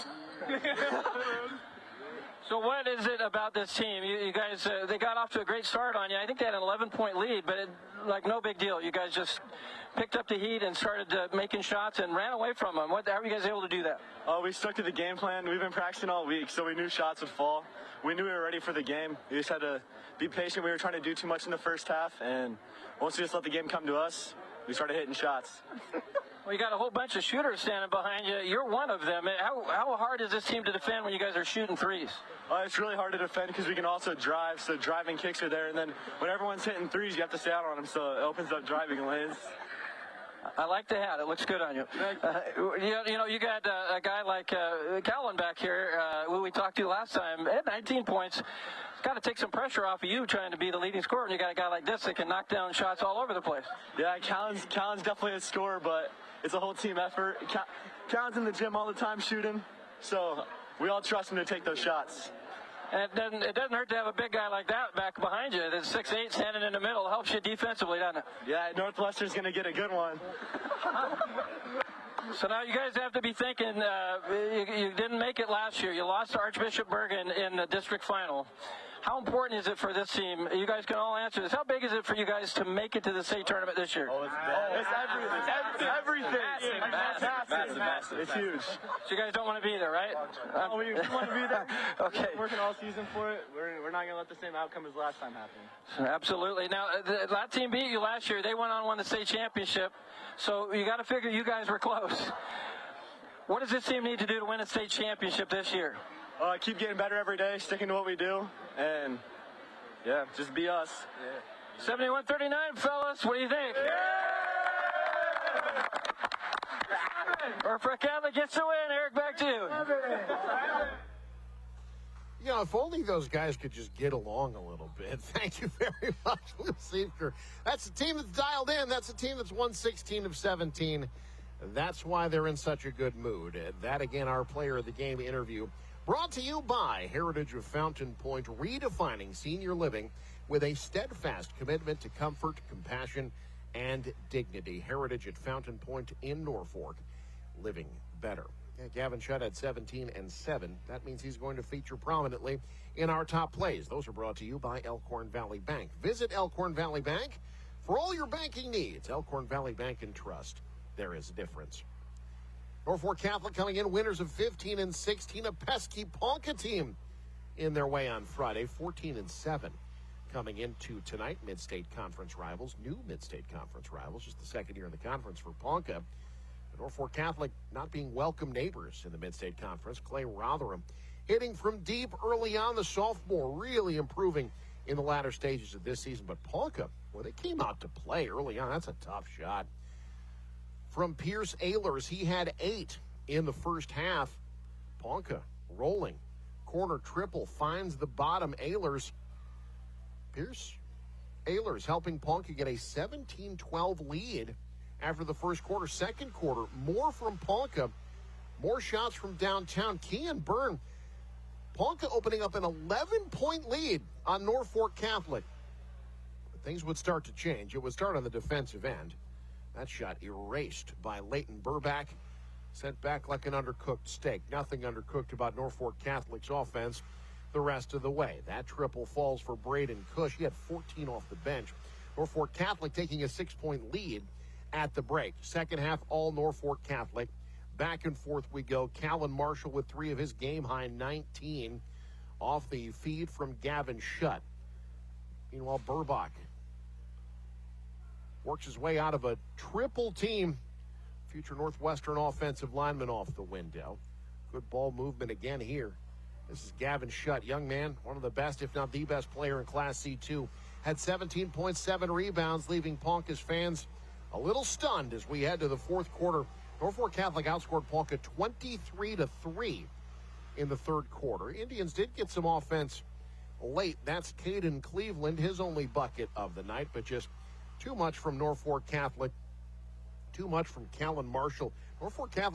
So what is it about this team? You guys, they got off to a great start on you. I think they had an 11-point lead, but no big deal. You guys just picked up the heat and started making shots and ran away from them. How were you guys able to do that? We stuck to the game plan. We've been practicing all week, so we knew shots would fall. We knew we were ready for the game. We just had to be patient. We were trying to do too much in the first half, and once we just let the game come to us, we started hitting shots. Well, you got a whole bunch of shooters standing behind you. You're one of them. How hard is this team to defend when you guys are shooting threes? It's really hard to defend because we can also drive, so driving kicks are there. And then when everyone's hitting threes, you have to stay out on them, so it opens up driving lanes. I like the hat. It looks good on you. You got a guy like Calvin back here, who we talked to last time. At 19 points. It's got to take some pressure off of you trying to be the leading scorer, and you got a guy like this that can knock down shots all over the place. Yeah, Callan's definitely a scorer, but it's a whole team effort. Callan's in the gym all the time shooting, so we all trust him to take those shots. And it doesn't hurt to have a big guy like that back behind you. That's 6'8", standing in the middle. It helps you defensively, doesn't it? Yeah, Northwestern's going to get a good one. So now you guys have to be thinking, you didn't make it last year. You lost to Archbishop Bergen in the district final. How important is it for this team? You guys can all answer this. How big is it for you guys to make it to the state tournament this year? It's everything. Massive. It's huge. So you guys don't want to be there, right? We want to be there. Okay. We're working all season for it. We're not going to let the same outcome as last time happen. Absolutely. Now, that team beat you last year. They went on and won the state championship. So you got to figure you guys were close. What does this team need to do to win a state championship this year? Keep getting better every day, sticking to what we do, and, yeah, just be us. Yeah. 71-39, fellas. What do you think? Norfolk Catholic gets the win. Eric, back to you. You know, if only those guys could just get along a little bit. Thank you very much, Lou Seifker. That's the team that's dialed in. That's the team that's won 16 of 17. That's why they're in such a good mood. That, again, our player of the game interview brought to you by Heritage of Fountain Point, redefining senior living with a steadfast commitment to comfort, compassion, and dignity. Heritage at Fountain Point in Norfolk, living better. Gavin Shutt at 17 and 7. That means he's going to feature prominently in our top plays. Those are brought to you by Elkhorn Valley Bank. Visit Elkhorn Valley Bank for all your banking needs. Elkhorn Valley Bank and Trust. There is a difference. Norfolk Catholic coming in winners of 15 and 16. A pesky Ponca team in their way on Friday, 14 and 7. Coming into tonight, Mid-State Conference rivals, new Mid-State Conference rivals, just the second year in the conference for Ponca. Norfolk Catholic not being welcome neighbors in the Mid-State Conference. Clay Rotherham hitting from deep early on, the sophomore really improving in the latter stages of this season. But Ponca, well, they came out to play early on. That's a tough shot. From Pierce Ehlers, he had 8 in the first half. Ponca rolling. Corner triple finds the bottom. Pierce Ehlers helping Ponca get a 17-12 lead after the first quarter. Second quarter, more from Ponca, more shots from downtown. Kean Byrne, Ponca opening up an 11-point lead on Norfolk Catholic. But things would start to change. It would start on the defensive end. That shot erased by Leighton Burback, sent back like an undercooked steak. Nothing undercooked about Norfolk Catholic's offense the rest of the way. That triple falls for Braden Cush. He had 14 off the bench. Norfolk Catholic taking a 6-point lead at the break. Second half, all Norfolk Catholic. Back and forth we go. Callan Marshall with 3 of his game-high 19 off the feed from Gavin Shutt. Meanwhile, Burbach works his way out of a triple team. Future Northwestern offensive lineman off the window. Good ball movement again here. This is Gavin Shutt, young man, one of the best, if not the best player in Class C2. Had 17.7 rebounds, leaving Ponca's fans a little stunned as we head to the fourth quarter. Norfolk Catholic outscored Ponca 23-3 in the third quarter. Indians did get some offense late. That's Caden Cleveland, his only bucket of the night, but just too much from Norfolk Catholic, too much from Callan Marshall. Norfolk Catholic